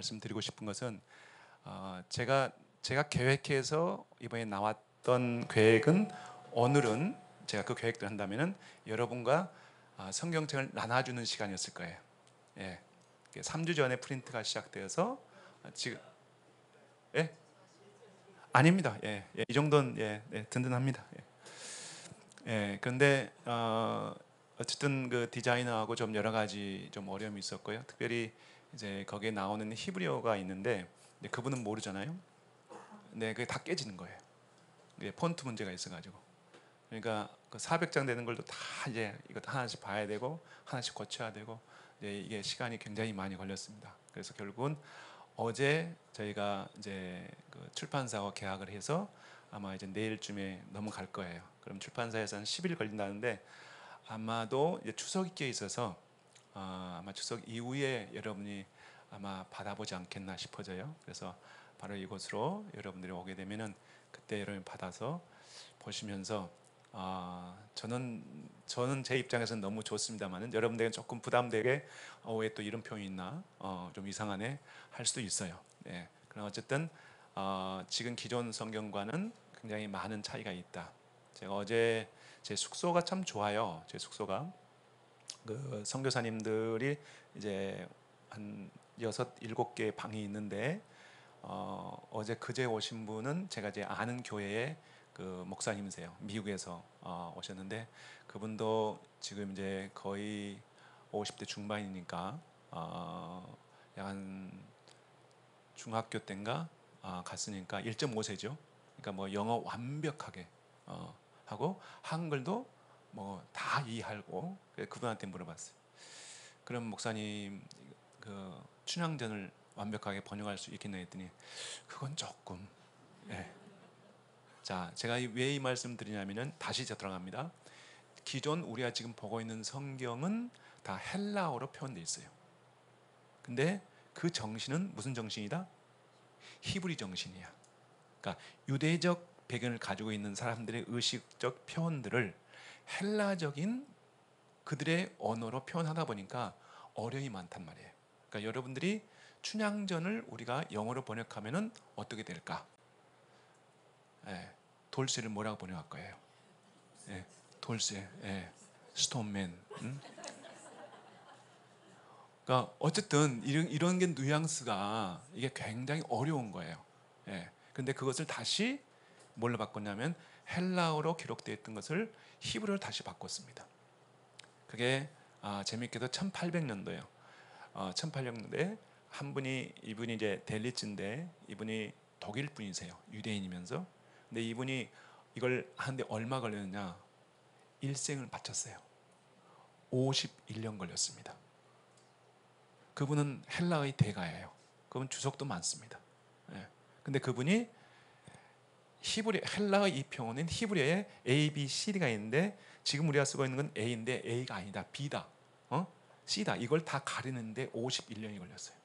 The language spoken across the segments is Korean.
말씀드리고 싶은 것은 제가 계획해서 이번에 나왔던 계획은 오늘은 제가 그 계획대로 한다면은 여러분과 성경책을 나눠주는 시간이었을 거예요. 예, 3주 전에 프린트가 시작되어서 지금 예? 아닙니다. 예, 예, 이 정도는 든든합니다. 그런데 어쨌든 그 디자이너하고 좀 여러 가지 좀 어려움이 있었고요. 특별히 이제 거기에 나오는 히브리어가 있는데 그분은 모르잖아요. 네, 그게 다 깨지는 거예요. 이게 폰트 문제가 있어가지고. 그러니까 그 400장 되는 걸도 다 이제 이것 하나씩 봐야 되고 하나씩 고쳐야 되고 이게 시간이 굉장히 많이 걸렸습니다. 그래서 결국은 어제 저희가 이제 그 출판사와 계약을 해서 아마 이제 내일쯤에 넘어갈 거예요. 그럼 출판사에서는 10일 걸린다는데 아마도 이제 추석이 껴 있어서 아마 추석 이후에 여러분이 아마 받아보지 않겠나 싶어져요. 그래서 바로 이곳으로 여러분들이 오게 되면은 그때 여러분 받아서 보시면서 저는 제 입장에서는 너무 좋습니다만은 여러분들에게 조금 부담되게 왜 또 이런 표현이 있나 좀 이상하네 할 수도 있어요. 네. 그럼 어쨌든 지금 기존 성경과는 굉장히 많은 차이가 있다. 제가 어제 제 숙소가 참 좋아요. 제 숙소가 그 선교사님들이 이제 한 6-7개 방이 있는데 어제 그제 오신 분은 제가 이제 아는 교회의 그 목사님이세요. 미국에서 오셨는데 그분도 지금 이제 거의 50대 중반이니까 약한 중학교 때인가 갔으니까 1.5세죠. 그러니까 뭐 영어 완벽하게 하고 한글도 뭐 다 이해하고 그분한테 물어봤어요. 그럼 목사님 그 춘향전을 완벽하게 번역할 수 있겠나 했더니 그건 조금. 예. 자, 제가 왜 이 말씀 드리냐면은 다시 들어갑니다. 기존 우리가 지금 보고 있는 성경은 다 헬라어로 표현되어 있어요. 근데 그 정신은 무슨 정신이다? 히브리 정신이야. 그러니까 유대적 배경을 가지고 있는 사람들의 의식적 표현들을 헬라적인 그들의 언어로 표현하다 보니까 어려움이 많단 말이에요. 그러니까 여러분들이 춘향전을 우리가 영어로 번역하면은 어떻게 될까? 돌쇠를 뭐라고 번역할 거예요? 돌쇠, 스톤맨. 그러니까 어쨌든 이런 게 뉘앙스가 이게 굉장히 어려운 거예요. 근데 그것을 다시 뭘로 바꿨냐면 헬라어로 기록되어 있던 것을 히브리어로 다시 바꿨습니다. 그게 재밌게도 1800년도예요. 1800년도에 한 분이 이분이 이제 델리츠인데 이분이 독일 분이세요. 유대인이면서. 근데 이분이 이걸 하는데 얼마 걸렸느냐? 일생을 바쳤어요. 51년 걸렸습니다. 그분은 헬라의 대가예요. 그분 주석도 많습니다. 근데 그분이 헬라의 이 표현은 히브리어에 A, B, C가 있는데 지금 우리가 쓰고 있는 건 A인데 A가 아니다. B다. C다. 이걸 다 가리는데 51년이 걸렸어요.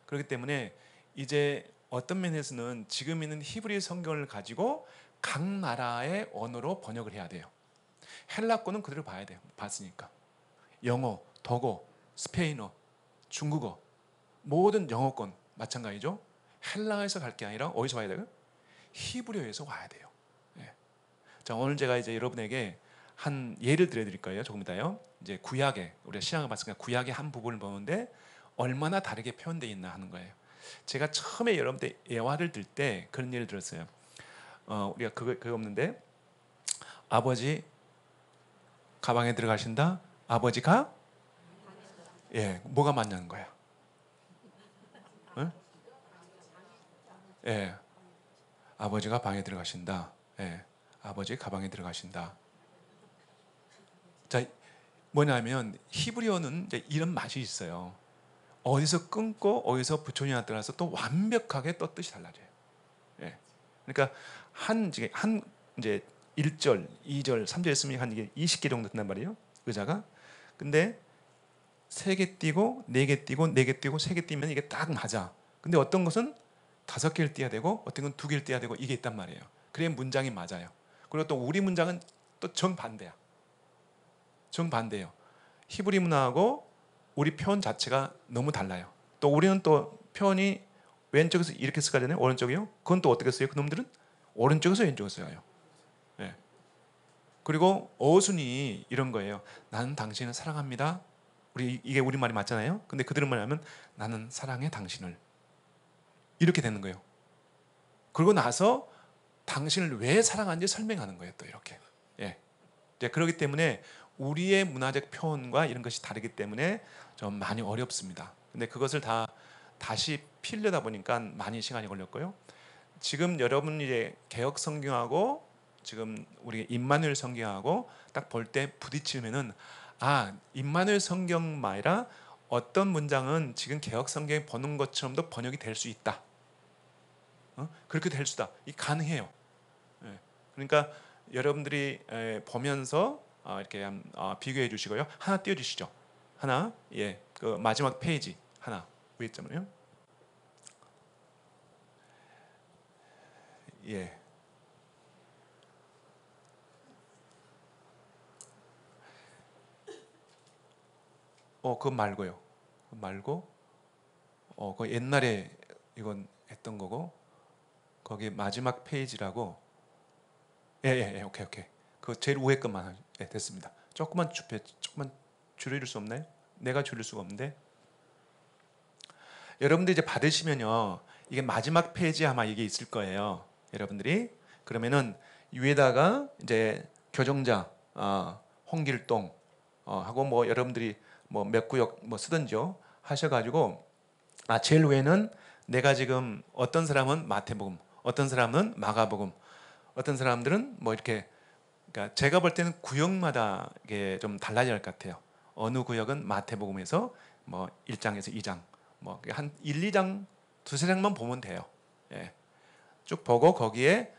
그렇기 때문에 이제 어떤 면에서는 지금 있는 히브리 성경을 가지고 각 나라의 언어로 번역을 해야 돼요. 헬라권은 그대로 봐야 돼요. 봤으니까. 영어, 독어, 스페인어, 중국어 모든 영어권 마찬가지죠. 헬라에서 갈 게 아니라 어디서 와야 돼요? 히브리어에서 와야 돼요. 자, 오늘 제가 이제 여러분에게 한 예를 들어드릴 거예요. 조금 이따요. 이제 구약에 우리가 신약을 봤으니까 구약의 한 부분을 보는데 얼마나 다르게 표현되어 있나 하는 거예요. 제가 처음에 여러분들 예화를 들 때 그런 예를 들었어요. 우리가 그거 없는데 아버지 가방에 들어가신다. 아버지가 뭐가 맞냐는 거야. 응? 아버지가 방에 들어가신다. 아버지 가방에 들어가신다. 자, 뭐냐면 히브리어는 이제 이런 맛이 있어요. 어디서 끊고 어디서 붙여냐에 따라서 또 완벽하게 또 뜻이 달라져요. 그러니까 한 이제 1절, 2절, 3절 있으면 한 이게 20개 정도 된단 말이에요. 의자가. 근데 3개 띄고 4개 띄고 4개 띄고 3개 띄면 이게 딱 맞아. 근데 어떤 것은 5개를 띄어야 되고 어떤 건 2개를 띄어야 되고 이게 있단 말이에요. 그래야 문장이 맞아요. 그리고 또 우리 문장은 또 정반대야. 정반대예요. 히브리 문화하고 우리 표현 자체가 너무 달라요. 또 우리는 또 표현이 왼쪽에서 이렇게 쓰잖아요. 오른쪽이요. 그건 또 어떻게 써요? 그놈들은 오른쪽에서 왼쪽에서 써요. 예. 그리고 어순이 이런 거예요. 나는 당신을 사랑합니다. 이게 우리 말이 맞잖아요. 근데 그들은 뭐냐면 나는 사랑해 당신을, 이렇게 되는 거예요. 그러고 나서 당신을 왜 사랑하는지 설명하는 거예요. 또 이렇게. 예. 이제 그렇기 때문에 우리의 문화적 표현과 이런 것이 다르기 때문에 좀 많이 어렵습니다. 근데 그것을 다시 피려다 보니까 많이 시간이 걸렸고요. 지금 여러분 이제 개역 성경하고 지금 우리 임마누엘 성경하고 딱 볼 때 부딪히면은 임마누엘 성경만 아니라 어떤 문장은 지금 개역 성경에 보는 것처럼도 번역이 될 수 있다. 그렇게 될 수다. 이 가능해요. 예. 그러니까 여러분들이 보면서 이렇게 비교해 주시고요. 하나 띄워 주시죠. 하나, 예, 그 마지막 페이지 하나 위에 있잖아요. 예. 그거 말고요. 그거 말고, 그 옛날에 이건 했던 거고, 거기 마지막 페이지라고. 예, 오케이. 그 제일 위에 것만 됐습니다. 조금만 줄일 수 없나요? 내가 줄일 수가 없는데. 여러분들 이제 받으시면요, 이게 마지막 페이지에 아마 이게 있을 거예요. 여러분들이 그러면은 위에다가 이제 교정자, 홍길동 하고 뭐 여러분들이 뭐 몇 구역 뭐 쓰든지요 하셔가지고, 제일 위에는 내가 지금 어떤 사람은 마태복음, 어떤 사람은 마가복음, 어떤 사람들은 뭐 이렇게, 그러니까 제가 볼 때는 구역마다 이게 좀 달라져야 할 것 같아요. 어느 구역은 마태복음에서 뭐 1장에서 2장, 뭐 한 1, 2장, 두세 장만 보면 돼요. 예. 쭉 보고 거기에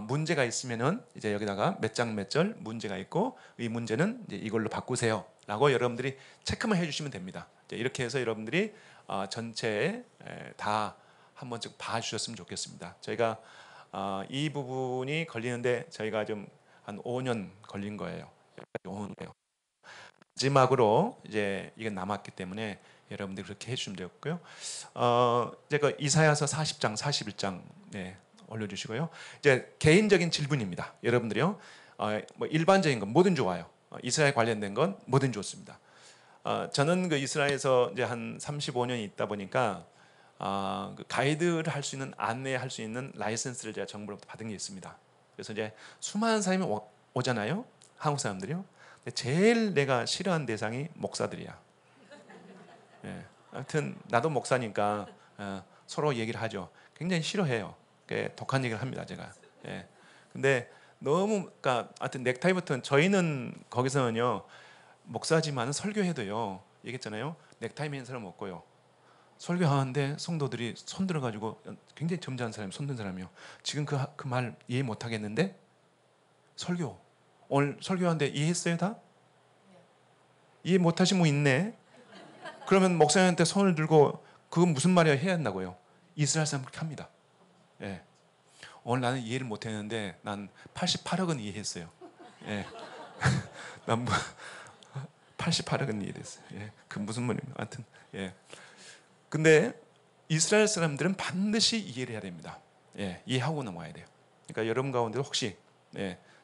문제가 있으면은 이제 여기다가 몇 장 몇 절 문제가 있고 이 문제는 이제 이걸로 바꾸세요라고 여러분들이 체크만 해주시면 됩니다. 이렇게 해서 여러분들이 전체에 다 한 번쯤 봐주셨으면 좋겠습니다. 저희가 이 부분이 걸리는데 저희가 좀 한 5년 걸린 거예요. 마지막으로 이제 이게 남았기 때문에 여러분들이 그렇게 해주시면 되겠고요. 이제 그 이사야서 40장, 41장 올려주시고요. 이제 개인적인 질문입니다. 여러분들이요, 뭐 일반적인 건 뭐든 좋아요. 이스라엘 관련된 건 뭐든 좋습니다. 저는 그 이스라엘에서 이제 한 35년이 있다 보니까 그 가이드를 할 수 있는, 안내할 수 있는 라이센스를 제가 정부로부터 받은 게 있습니다. 그래서 이제 수많은 사람이 오잖아요. 한국 사람들이요. 근데 제일 내가 싫어하는 대상이 목사들이야. 예. 하여튼 나도 목사니까 서로 얘기를 하죠. 굉장히 싫어해요. 독한 얘기를 합니다, 제가. 예. 근데 너무, 그러니까 하여튼 넥타이부터는, 저희는 거기서는요, 목사지만 설교해도요, 얘기했잖아요. 넥타이 맨 사람 없고요. 설교하는데 성도들이 손 들어가지고, 굉장히 점잖은 사람이, 손든 사람이요. 지금 그 말 이해 못 하겠는데? 설교. 오늘 설교하는데 이해했어요, 다? 이해 못 하신 분 있네? 그러면 목사님한테 손을 들고 그건 무슨 말이야 해야 한다고요. 이스라엘 사람 그렇게 합니다. 예. 오늘 나는 이해를 못 했는데 난 88억은 이해했어요. 예. 난 88억은 이해됐어요. 예. 그 무슨 말입니까? 하여튼, 예. 근데 이스라엘 사람들은 반드시 이해를 해야 됩니다. 예. 이해하고 넘어야 돼요. 그러니까 여러분 가운데 혹시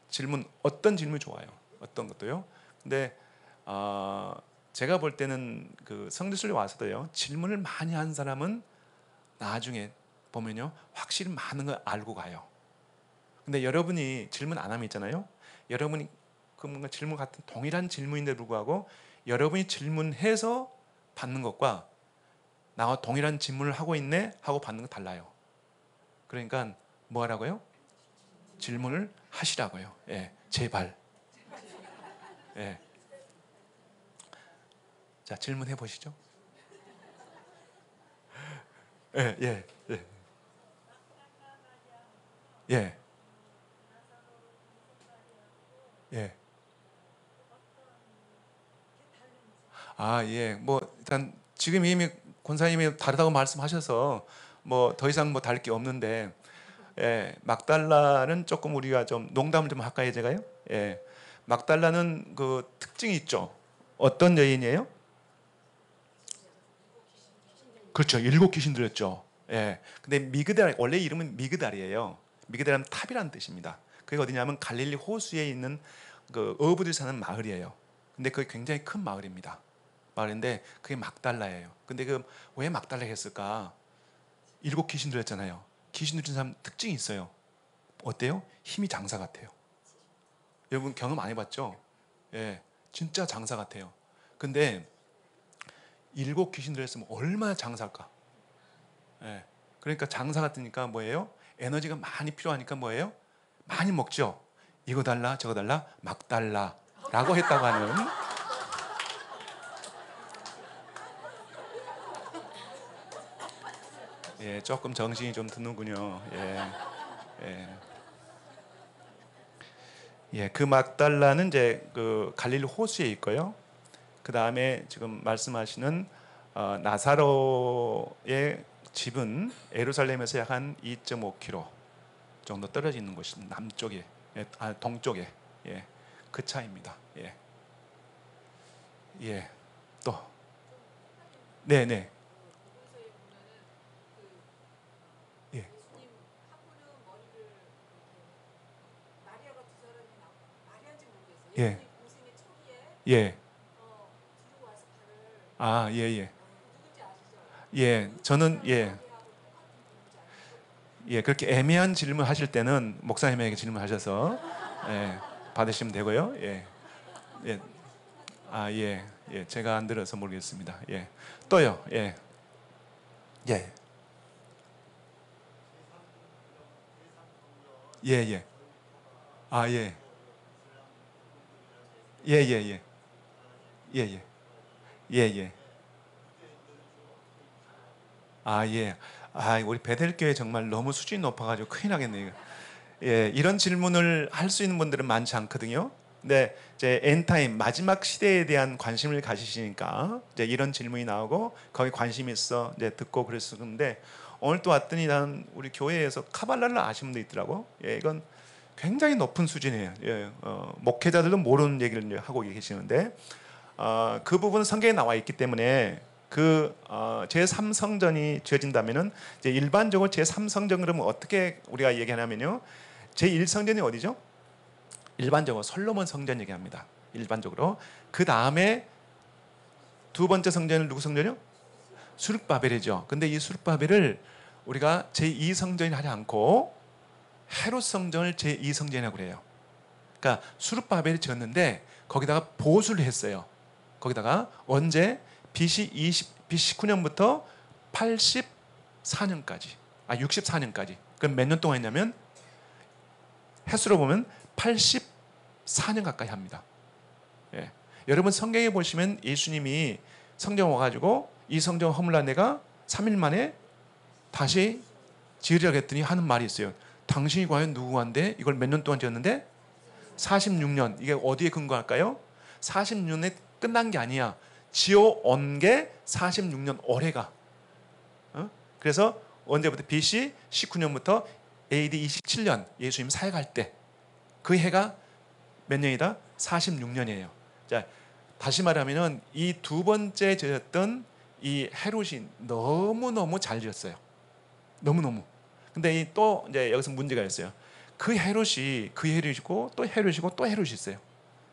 질문, 어떤 질문이 좋아요? 어떤 것도요. 근데 제가 볼 때는 그 성지순례 와서도요, 질문을 많이 한 사람은 나중에 보면요, 확실히 많은 걸 알고 가요. 근데 여러분이 질문 안 하면 있잖아요. 여러분이 그 뭔가 질문 같은 동일한 질문인데 불구하고 여러분이 질문해서 받는 것과 나와 동일한 질문을 하고 있네 하고 받는 거 달라요. 그러니까 뭐 하라고요? 질문을 하시라고요. 예, 제발. 예. 자, 질문해 보시죠. 예, 예, 예. 예. 예. 예. 뭐 일단 지금 이미 권사님이 다르다고 말씀하셔서 뭐 더 이상 뭐 다를 게 없는데, 막달라는 조금 우리가 좀 농담을 좀 할까요, 제가요? 예. 막달라는 그 특징이 있죠. 어떤 여인이에요? 그렇죠. 일곱 귀신 들렸죠. 예. 근데 미그달 원래 이름은 미그달이에요. 미그달은 탑이라는 뜻입니다. 그게 어디냐면 갈릴리 호수에 있는 그 어부들이 사는 마을이에요. 근데 그게 굉장히 큰 마을입니다. 마을인데 그게 막달라예요. 근데 그 왜 막달라 했을까? 일곱 귀신 들렸잖아요. 귀신 들린 사람 특징이 있어요. 어때요? 힘이 장사 같아요. 여러분 경험 안 해봤죠? 예, 진짜 장사 같아요. 근데 일곱 귀신 들렸으면 얼마나 장사할까? 예, 그러니까 장사 같으니까 뭐예요? 에너지가 많이 필요하니까 뭐예요? 많이 먹죠. 이거 달라 저거 달라 막 달라라고 했다고 하는. 예, 조금 정신이 좀 드는군요. 예, 예. 예, 그 막달라는 이제 그 갈릴리 호수에 있고요. 그 다음에 지금 말씀하시는 나사로의 집은 예루살렘에서 약 한 2.5km 정도 떨어져 있는 곳입니다. 남쪽에, 동쪽에, 예, 그 차이입니다. 예, 예, 또, 네, 네, 예, 예, 예, 아, 예, 예, 예, 저는 예. 예, 그렇게 애매한 질문 하실 때는 목사님에게 질문하셔서 예, 받으시면 되고요. 예, 예, 아, 예, 예, 제가 안 들어서 모르겠습니다. 예, 또요. 예, 예, 예, 예, 아, 예, 예, 예, 예, 예, 예, 예, 예, 아, 예, 아, 우리 베델교회 정말 너무 수준이 높아가지고 큰일 나겠네요. 예, 이런 질문을 할 수 있는 분들은 많지 않거든요. 근데 이제 엔타임 마지막 시대에 대한 관심을 가지시니까 이제 이런 질문이 나오고 거기 관심 있어 이제 듣고 그랬었는데 오늘 또 왔더니 난 우리 교회에서 카발라를 아시는 분도 있더라고. 예, 이건 굉장히 높은 수준이에요. 예, 목회자들도 모르는 얘기를 이제 하고 계시는데 그 부분은 성경에 나와 있기 때문에 그 제3성전이 지어진다면은 이제 일반적으로 제3성전 그러면 어떻게 우리가 얘기하냐면요. 제1성전이 어디죠? 일반적으로 솔로몬 성전 얘기합니다. 일반적으로. 그 다음에 두 번째 성전은 누구 성전이요? 수르바벨이죠. 근데 이 수르바벨을 우리가 제2성전이 하지 않고 헤롯 성전을 제2성전이라고 그래요. 그러니까 수르바벨이 지었는데 거기다가 보수를 했어요. 거기다가 언제 BC 19년부터 84년까지, 64년까지. 그럼 몇 년 동안 했냐면 횟수로 보면 84년 가까이 합니다. 예. 여러분 성경에 보시면 예수님이 성경 와가지고 이 성경 허물난 내가 3일 만에 다시 지으려고 했더니 하는 말이 있어요. 당신이 과연 누구한데 이걸 몇 년 동안 지었는데 46년. 이게 어디에 근거할까요? 46년에 끝난 게 아니야. 지어온 게 46년 올해가. 그래서 언제부터 BC 19년부터 AD 27년 예수님 사역할 때 그 해가 몇 년이다? 46년이에요. 자, 다시 말하면은 이 두 번째 지었던 이 헤롯이 너무너무 잘 지었어요. 너무너무. 근데 또 이제 여기서 문제가 있어요. 그 헤롯이고 또 헤롯이고 또 헤롯이 있어요.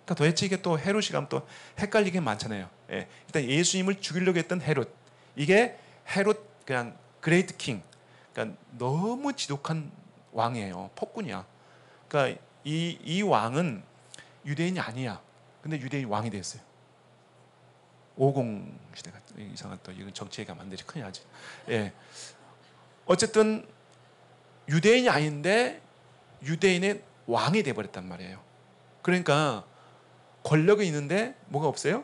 그러니까 도대체 이게 또 헤롯이 가면 또 헷갈리게 많잖아요. 예. 일단 예수님을 죽이려고 했던 헤롯. 이게 헤롯 그냥 그레이트 킹. 그러니까 너무 지독한 왕이에요. 폭군이야. 그러니까 이 왕은 유대인이 아니야. 근데 유대인 왕이 됐어요. 50 시대가 이상한 또 이건 정치 얘기하면 안 되지. 큰일 나지. 예. 어쨌든 유대인이 아닌데 유대인의 왕이 돼버렸단 말이에요. 그러니까 권력이 있는데 뭐가 없어요?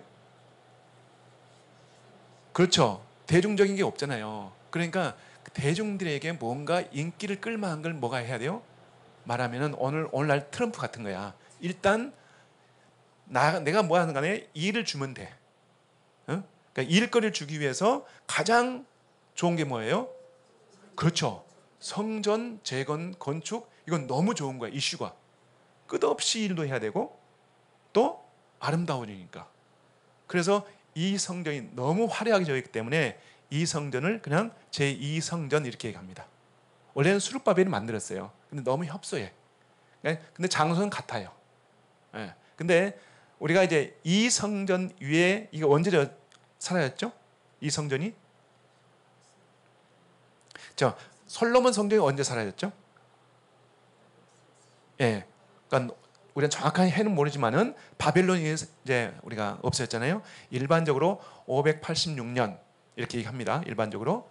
그렇죠. 대중적인 게 없잖아요. 그러니까 대중들에게 뭔가 인기를 끌만한 걸 뭐가 해야 돼요? 말하면은 오늘날 트럼프 같은 거야. 일단 내가 뭐 하는 간에 일을 주면 돼. 어? 그러니까 일거리를 주기 위해서 가장 좋은 게 뭐예요? 그렇죠. 성전, 재건, 건축 이건 너무 좋은 거야. 이슈가. 끝없이 일도 해야 되고 또 아름다워지니까. 그래서 이 성전이 너무 화려하게 되어 있기 때문에 이 성전을 그냥 제2성전 이렇게 얘기합니다. 원래는 수룹바벨이 만들었어요. 근데 너무 협소해. 근데 장소는 같아요. 예. 근데 우리가 이제 이 성전 위에 이게 언제 사라졌죠? 이 성전이? 저 솔로몬 성전이 언제 사라졌죠? 예. 그러니까 우리는 정확한 해는 모르지만은 바벨론이 이제 우리가 없어졌잖아요. 일반적으로 586년 이렇게 얘기합니다. 일반적으로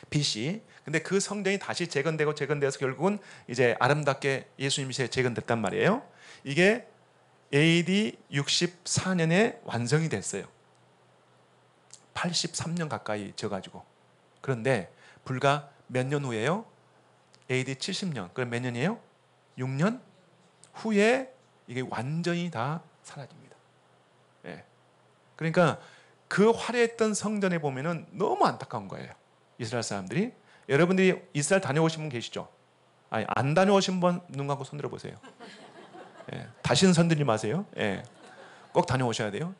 BC. 근데 그 성전이 다시 재건되어서 결국은 이제 아름답게 예수님이 재건됐단 말이에요. 이게 AD 64년에 완성이 됐어요. 83년 가까이 져가지고. 그런데 불과 몇 년 후에요? AD 70년. 그럼 몇 년이에요? 6년 후에 이게 완전히 다 사라집니다. 예. 그러니까 그 화려했던 성전에 보면은 너무 안타까운 거예요. 이스라엘 사람들이. 여러분들이 이스라엘 다녀오신 분 계시죠? 아니, 안 다녀오신 분 눈 감고 손 들어보세요. 예. 다시는 손 들지 마세요. 예. 꼭 다녀오셔야 돼요.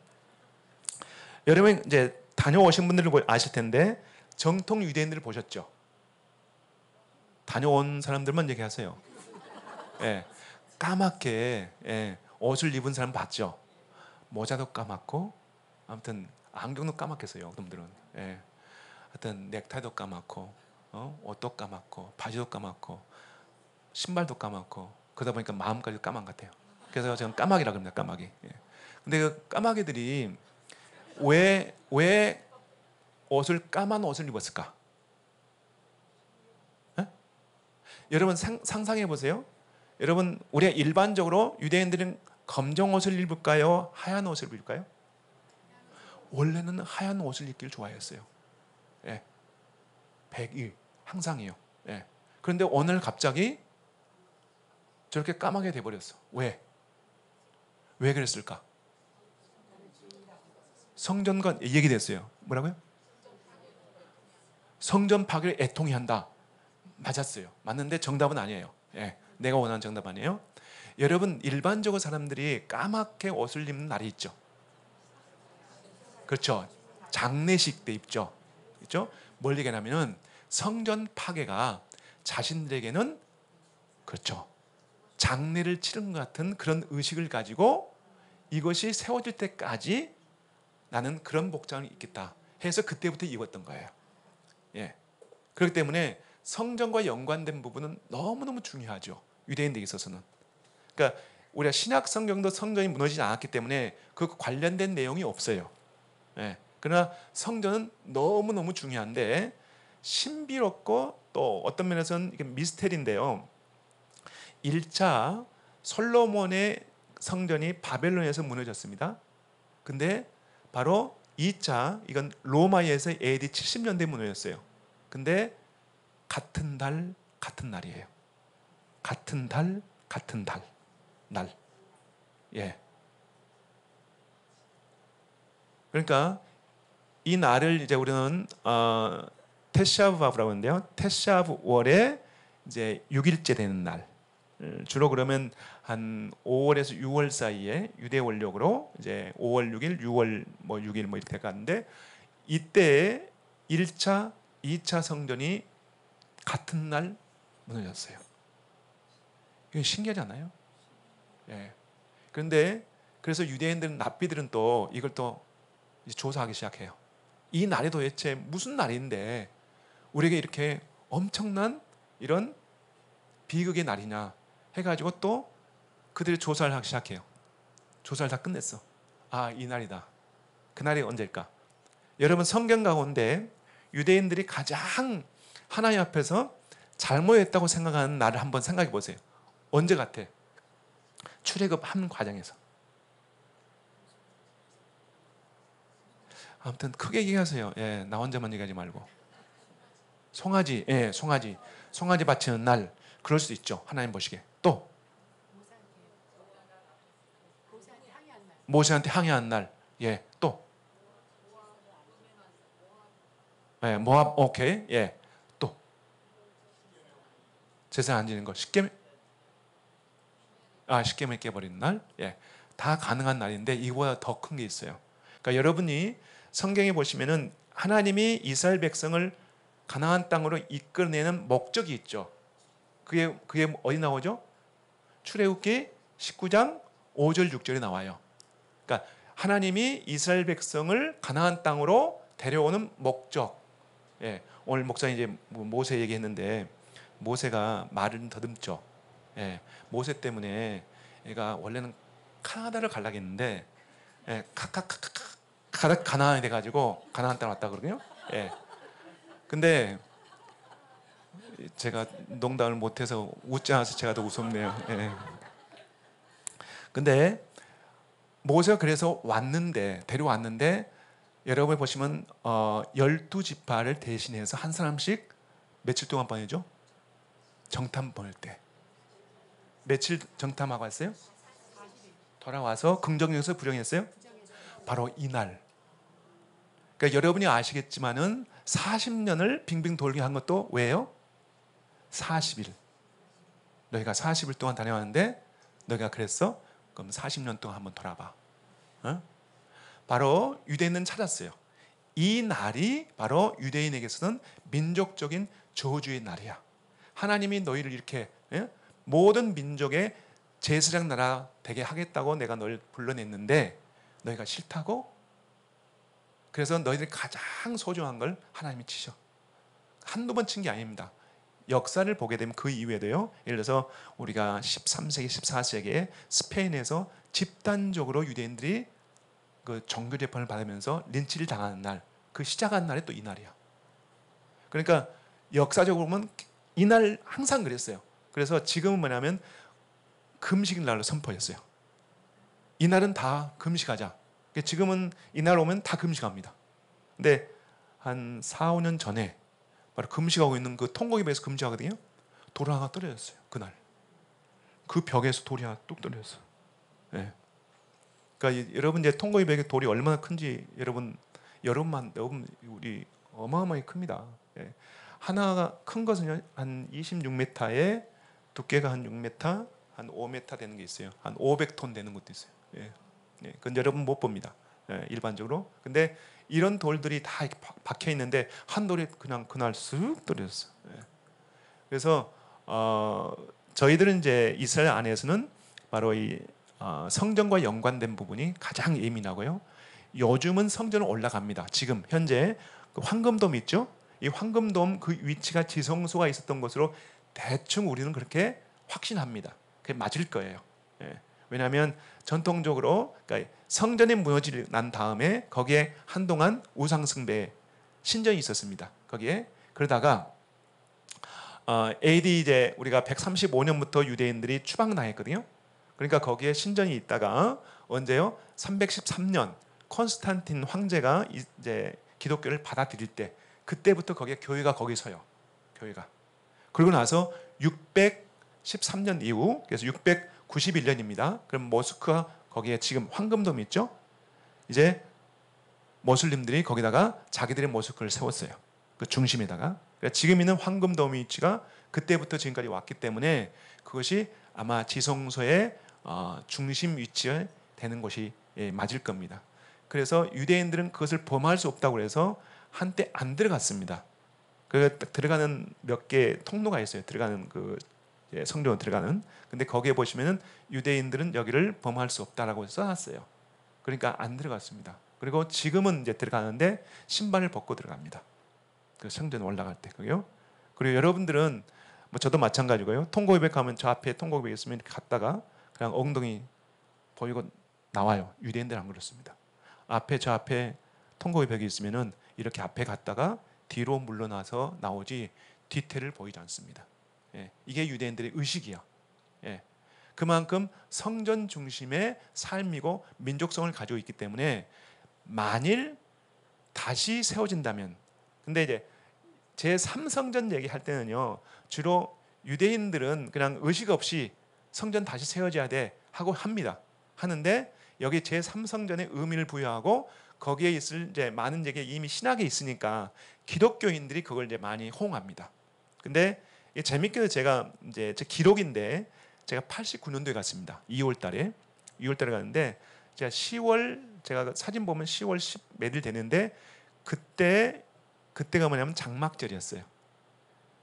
여러분 이제 다녀오신 분들을 아실 텐데 정통 유대인들을 보셨죠? 다녀온 사람들만 얘기하세요. 예. 까맣게 옷을 입은 사람 봤죠? 모자도 까맣고 아무튼 안경도 까맣게 써요. 그놈들은. 예. 하여튼 넥타이도 까맣고 옷도 까맣고 바지도 까맣고 신발도 까맣고 그러다 보니까 마음까지 까만 것 같아요. 그래서 저는 까마귀라고 합니다. 까마귀. 예. 근데 그 까마귀들이 왜 까만 옷을 입었을까? 예? 여러분 상상해 보세요. 여러분 우리가 일반적으로 유대인들은 검정 옷을 입을까요? 하얀 옷을 입을까요? 원래는 하얀 옷을 입기를 좋아했어요. 예. 백일 항상이요. 예. 그런데 오늘 갑자기 저렇게 까맣게 돼버렸어. 왜? 왜 그랬을까? 성전과 얘기됐어요. 뭐라고요? 성전 파괴를 애통히 한다. 맞았어요. 맞는데 정답은 아니에요. 예. 내가 원하는 정답 아니에요. 여러분 일반적으로 사람들이 까맣게 옷을 입는 날이 있죠. 그렇죠. 장례식 때 입죠. 그렇죠? 뭘 얘기하냐면은 성전 파괴가 자신들에게는 그렇죠. 장례를 치른 것 같은 그런 의식을 가지고 이것이 세워질 때까지 나는 그런 복장을 입겠다 해서 그때부터 입었던 거예요. 예. 그렇기 때문에 성전과 연관된 부분은 너무너무 중요하죠. 유대인들에 있어서는. 그러니까 우리가 신약 성경도 성전이 무너지지 않았기 때문에 그 관련된 내용이 없어요. 예. 그러나 성전은 너무너무 중요한데 신비롭고 또 어떤 면에서는 이게 미스테리인데요. 1차 솔로몬의 성전이 바벨론에서 무너졌습니다. 근데 바로 2차 이건 로마에서 AD 70년대에 무너졌어요. 근데 같은 달 같은 날이에요. 같은 달 같은 날. 예. 그러니까 이 날을 이제 우리는 테샤브아브라고 하는데요. 테샤브월에 이제 6일째 되는 날. 주로 그러면 한 5월에서 6월 사이에 유대 원력으로 이제 5월 6일, 6월 뭐 6일 뭐 이렇게 가는데 이때 1차, 2차 성전이 같은 날 무너졌어요. 이건 신기하지 않아요? 예. 그런데 그래서 유대인들은 랍비들은 또 이걸 또 이제 조사하기 시작해요. 이 날이 도대체 무슨 날인데 우리에게 이렇게 엄청난 이런 비극의 날이냐 해가지고 또 그들이 조사를 하기 시작해요. 조사를 다 끝냈어. 아, 이 날이다. 그 날이 언제일까? 여러분 성경 가운데 유대인들이 가장 하나님 앞에서 잘못했다고 생각하는 날을 한번 생각해 보세요. 언제 같아? 출애굽한 과정에서. 아무튼 크게 얘기하세요. 예, 나 혼자만 얘기하지 말고. 송아지, 예, 송아지 바치는 날, 그럴 수 있죠. 하나님 보시기에. 또 모세한테 항해한 날, 예, 또 예, 모압, 오케이, 예, 또 제사 안 지는 거, 십계명을 깨버리는 날, 예, 다 가능한 날인데 이거보다 더 큰 게 있어요. 그러니까 여러분이 성경에 보시면은 하나님이 이스라엘 백성을 가나안 땅으로 이끌어내는 목적이 있죠. 그게 어디 나오죠? 출애굽기 19장 5절 6절에 나와요. 그러니까 하나님이 이스라엘 백성을 가나안 땅으로 데려오는 목적. 예, 오늘 목사님 이제 모세 얘기했는데 모세가 말은 더듬죠. 예, 모세 때문에 얘가 원래는 카나다를 가려고 했는데 예, 가나안이 돼가지고 가나안 땅 왔다 그러거든요. 예. 근데 제가 농담을 못해서 웃지 않아서 제가 더 웃었네요. 예. 근데 모세가 그래서 데려왔는데 여러분 보시면 12지파를 대신해서 한 사람씩 며칠 동안 보내죠? 정탐 보낼 때 며칠 정탐하고 왔어요? 돌아와서 긍정에서 부정했어요? 바로 이날. 그러니까 여러분이 아시겠지만은 40년을 빙빙 돌게 한 것도 왜요? 40일. 너희가 40일 동안 다녀왔는데 너희가 그랬어? 그럼 40년 동안 한번 돌아봐. 어? 바로 유대인은 찾았어요. 이 날이 바로 유대인에게서는 민족적인 저주의 날이야. 하나님이 너희를 이렇게 모든 민족의 제사장 나라 되게 하겠다고 내가 너를 불러냈는데 너희가 싫다고? 그래서 너희들이 가장 소중한 걸 하나님이 치셔. 한두 번 친 게 아닙니다. 역사를 보게 되면 그 이후에도요. 예를 들어서 우리가 13세기, 14세기에 스페인에서 집단적으로 유대인들이 그 종교 재판을 받으면서 린치를 당하는 날, 그 시작한 날이 또 이 날이야. 그러니까 역사적으로 보면 이날 항상 그랬어요. 그래서 지금은 뭐냐면 금식 날로 선포했어요. 이날은 다 금식하자. 지금은 이날 오면 다 금식합니다. 근데 한 4, 5년 전에 바로 금식하고 있는 그 통곡입에서 금식하거든요. 돌 하나 떨어졌어요. 그날. 그 벽에서 돌이 하나 뚝 떨어졌어요. 네. 그러니까 여러분 이제 통곡입의 돌이 얼마나 큰지 여러분만 우리 어마어마하게 큽니다. 예. 하나가 큰 것은 한 26m에 두께가 한 6m, 한 5m 되는 게 있어요. 한 500톤 되는 것도 있어요. 예. 예. 그건 여러분 못 봅니다. 예. 일반적으로. 근데 이런 돌들이 다 박혀 있는데 한 돌이 그냥 그날 쓱 떨어졌어요. 예. 그래서 저희들은 이제 이스라엘 안에서는 바로 이 성전과 연관된 부분이 가장 예민하고요. 요즘은 성전은 올라갑니다. 지금 현재 그 황금돔 있죠? 이 황금돔 그 위치가 지성소가 있었던 것으로 대충 우리는 그렇게 확신합니다. 그게 맞을 거예요. 예. 왜냐하면 전통적으로 그러니까 성전이 무너지고 난 다음에 거기에 한동안 우상숭배 신전이 있었습니다. 거기에 그러다가 AD 이제 우리가 135년부터 유대인들이 추방당했거든요. 그러니까 거기에 신전이 있다가 언제요? 313년 콘스탄틴 황제가 이제 기독교를 받아들일 때 그때부터 거기에 교회가 거기 서요. 교회가. 그리고 나서 613년 이후 그래서 691년입니다. 그럼 모스크와 거기에 지금 황금돔이 있죠? 이제 모슬림들이 거기다가 자기들의 모스크를 세웠어요. 그 중심에다가. 그러니까 지금 있는 황금돔 위치가 그때부터 지금까지 왔기 때문에 그것이 아마 지성소의 중심 위치에 되는 것이 맞을 겁니다. 그래서 유대인들은 그것을 범할 수 없다고 해서 한때 안 들어갔습니다. 그 들어가는 몇 개 통로가 있어요. 들어가는 그 성전으로 들어가는. 근데 거기에 보시면은 유대인들은 여기를 범할 수 없다라고 써놨어요. 그러니까 안 들어갔습니다. 그리고 지금은 이제 들어가는데 신발을 벗고 들어갑니다. 그 성전 올라갈 때 그요. 그리고 여러분들은 뭐 저도 마찬가지고요. 통곡이백 가면 저 앞에 통곡이백 있으면 이렇게 갔다가 그냥 엉덩이 보이고 나와요. 유대인들은 안 그렇습니다. 저 앞에 통곡이백이 있으면은 이렇게 앞에 갔다가 뒤로 물러나서 나오지 뒤태를 보이지 않습니다. 예, 이게 유대인들의 의식이야. 예, 그만큼 성전 중심의 삶이고 민족성을 가지고 있기 때문에 만일 다시 세워진다면, 근데 이제 제3성전 얘기할 때는요, 주로 유대인들은 그냥 의식 없이 성전 다시 세워져야 돼 하고 하는데 여기 제3성전의 의미를 부여하고 거기에 있을 이제 많은 얘기 이미 신학에 있으니까 기독교인들이 그걸 이제 많이 호응합니다. 근데 재밌게도 제가 이제 제 기록인데 제가 89년도에 갔습니다. 2월달에 갔는데 제가 10월 제가 사진 보면 10월 10 몇일 되는데 그때가 뭐냐면 장막절이었어요.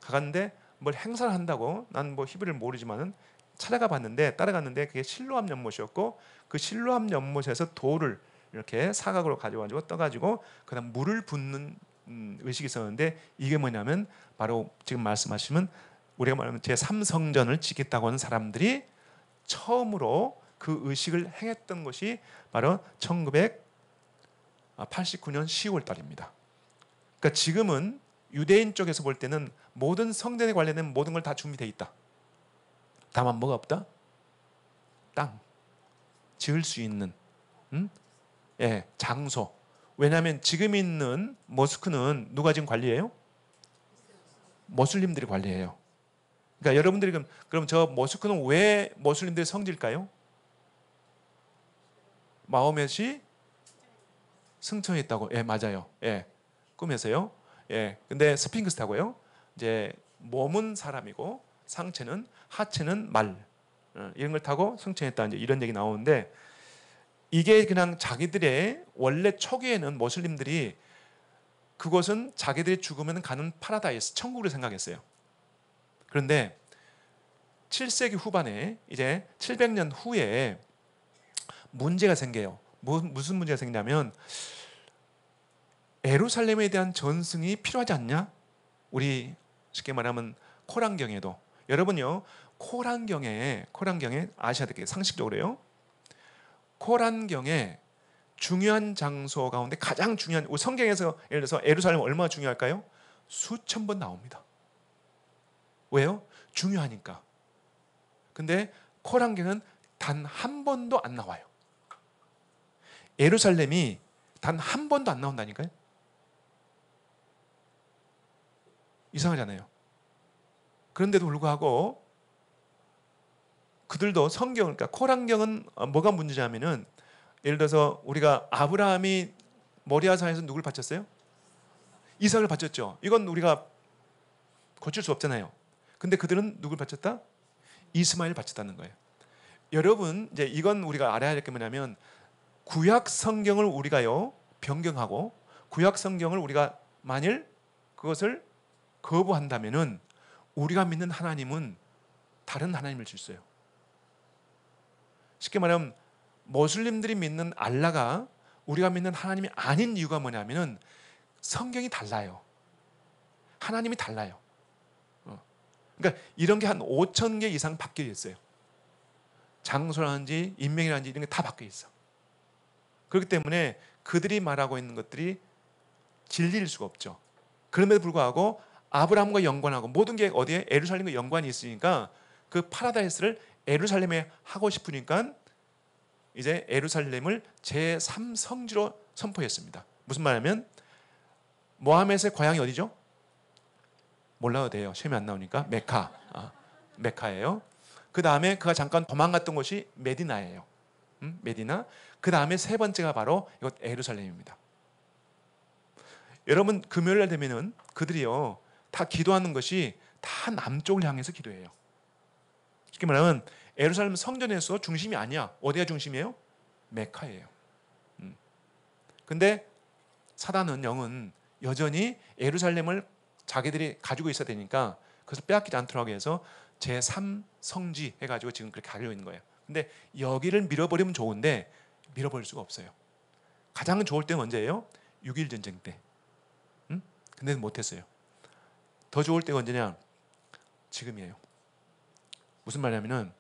가갔는데 뭘 행사를 한다고, 난 뭐 히브리를 모르지만은 찾아가 봤는데, 따라갔는데 그게 실로암 연못이었고, 그 실로암 연못에서 돌을 이렇게 사각으로 가져가지고 떠가지고 그다음 물을 붓는 의식이 있었는데, 이게 뭐냐면 바로 지금 말씀하시면 우리가 말하면 제3성전을 짓겠다고 하는 사람들이 처음으로 그 의식을 행했던 것이 바로 1989년 10월 달입니다. 그러니까 지금은 유대인 쪽에서 볼 때는 모든 성전에 관련된 모든 걸 다 준비되어 있다. 다만 뭐가 없다? 땅. 지을 수 있는 장소. 왜냐하면 지금 있는 모스크는 누가 지금 관리해요? 모슬림들이 관리해요. 그러니까 여러분들이 그럼 저 모스크는 왜 모슬림들이 성지일까요? 마호멧이 승천했다고. 예, 맞아요. 예. 꿈에서요. 예. 근데 스핑크스타고요. 이제 몸은 사람이고 상체는 하체는 말. 이런 걸 타고 승천했다. 이제 이런 얘기 나오는데, 이게 그냥 자기들의 원래 초기에는 모슬림들이 그곳은 자기들이 죽으면 가는 파라다이스, 천국을 생각했어요. 그런데 7세기 후반에 이제 700년 후에 문제가 생겨요. 무슨 문제가 생기냐면, 예루살렘에 대한 전승이 필요하지 않냐? 우리 쉽게 말하면 코란경에도, 여러분요, 코란경에 아셔야 될 게 상식적으로요. 코란경에 중요한 장소 가운데 가장 중요한, 성경에서 예를 들어서 예루살렘 얼마나 중요할까요? 수천 번 나옵니다. 왜요? 중요하니까. 근데 코란경은 단 한 번도 안 나와요. 예루살렘이 단 한 번도 안 나온다니까요. 이상하잖아요. 그런데도 불구하고 그들도 성경, 그러니까 코란경은 뭐가 문제냐면은, 예를 들어서 우리가 아브라함이 모리아산에서 누굴 바쳤어요? 이삭을 바쳤죠. 이건 우리가 고칠 수 없잖아요. 근데 그들은 누굴 바쳤다? 이스마엘 바쳤다는 거예요. 여러분, 이제 이건 우리가 알아야 될 게 뭐냐면, 구약 성경을 우리가요 변경하고 구약 성경을 우리가 만일 그것을 거부한다면은 우리가 믿는 하나님은 다른 하나님일 수 있어요. 쉽게 말하면 모슬림들이 믿는 알라가 우리가 믿는 하나님이 아닌 이유가 뭐냐면은 성경이 달라요. 하나님이 달라요. 그러니까 이런 게 한 5천 개 이상 바뀌어 있어요. 장소라든지 인명이라든지 이런 게 다 바뀌어 있어. 그렇기 때문에 그들이 말하고 있는 것들이 진리일 수가 없죠. 그럼에도 불구하고 아브라함과 연관하고 모든 게 어디에? 예루살렘과 연관이 있으니까 그 파라다이스를 예루살렘에 하고 싶으니까 이제 예루살렘을 제3성지로 선포했습니다. 무슨 말이냐면, 모하멧의 고향이 어디죠? 몰라도 돼요. 시험이 안 나오니까. 메카예요. 그 다음에 그가 잠깐 도망갔던 곳이 메디나예요. 메디나. 그 다음에 세 번째가 바로 이것 예루살렘입니다. 여러분, 금요일날 되면은 그들이요 다 기도하는 것이 다 남쪽을 향해서 기도해요. 쉽게 말하면 예루살렘 성전에서 중심이 아니야. 어디가 중심이에요? 메카예요. 근데 사단은, 영은 여전히 예루살렘을 자기들이 가지고 있어야 되니까 그것을 빼앗기지 않도록 해서 제3성지 해가지고 지금 그렇게 가려고 있는 거예요. 근데 여기를 밀어버리면 좋은데 밀어버릴 수가 없어요. 가장 좋을 때는 언제예요? 6.1 전쟁 때. 근데 못했어요. 더 좋을 때가 언제냐? 지금이에요. 무슨 말이냐면은,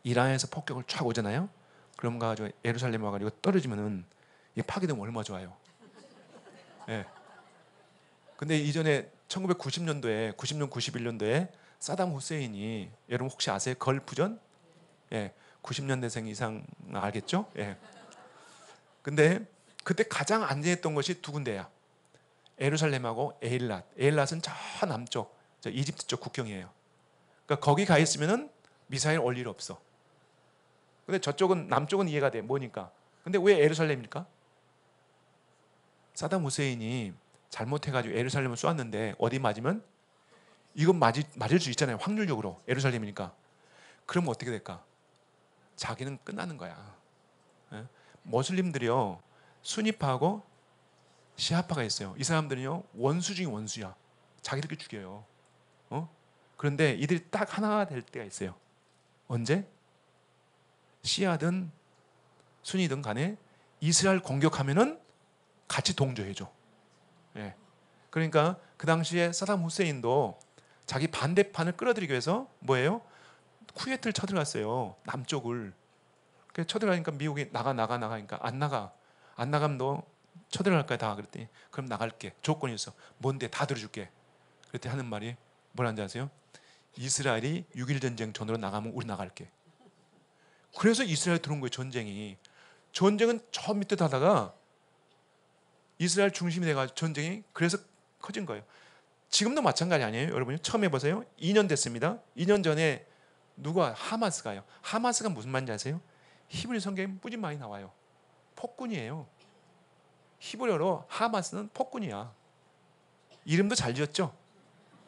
이란에서 폭격을 쫙 오잖아요. 그럼 가지고 예루살렘 와가지고 떨어지면은 이 파괴되면 얼마나 좋아요. 예. 근데 이전에 1990년도에 90년 91년도에 사담 후세인이, 여러분 혹시 아세요? 걸프전? 예. 90년대생 이상 알겠죠? 예. 근데 그때 가장 안전했던 것이 두 군데야. 예루살렘하고 에일랏. 에일랏은 저 남쪽, 저 이집트 쪽 국경이에요. 그러니까 거기 가 있으면은 미사일 올 일 없어. 근데 저쪽은, 남쪽은 이해가 돼. 뭐니까. 근데 왜 예루살렘일까? 사담 후세인이 잘못해가지고 예루살렘을 쏘았는데 어디 맞으면 이건 맞을 수 있잖아요. 확률적으로 예루살렘이니까. 그럼 어떻게 될까? 자기는 끝나는 거야. 예? 모슬림들이요 순위파하고 시아파가 있어요. 이 사람들은요 원수 중에 원수야. 자기들끼리 죽여요. 그런데 이들이 딱 하나가 될 때가 있어요. 언제? 시아든 순위든 간에 이스라엘 공격하면은 같이 동조해줘. 예. 그러니까 그 당시에 사담 후세인도 자기 반대판을 끌어들이기 위해서 뭐예요? 쿠웨이트를 쳐들어갔어요. 남쪽을. 그래서 쳐들어가니까 미국이 나가니까 안 나가. 안 나가면 너 쳐들어갈 거야 다. 그랬더니 그럼 나갈게. 조건이 있어. 뭔데? 다 들어줄게. 그랬더니 하는 말이 뭐라는지 아세요? 이스라엘이 6.1 전쟁 전으로 나가면 우리 나갈게. 그래서 이스라엘 들어온 거예요. 전쟁은 저 밑에 하다가 이스라엘 중심이 돼가지고 전쟁이 그래서 커진 거예요. 지금도 마찬가지 아니에요? 여러분이 처음 해보세요. 2년 됐습니다. 2년 전에 누가 하마스가요. 하마스가 무슨 말인지 아세요? 히브리 성경에 무지 많이 나와요. 폭군이에요. 히브리어로 하마스는 폭군이야. 이름도 잘 지었죠?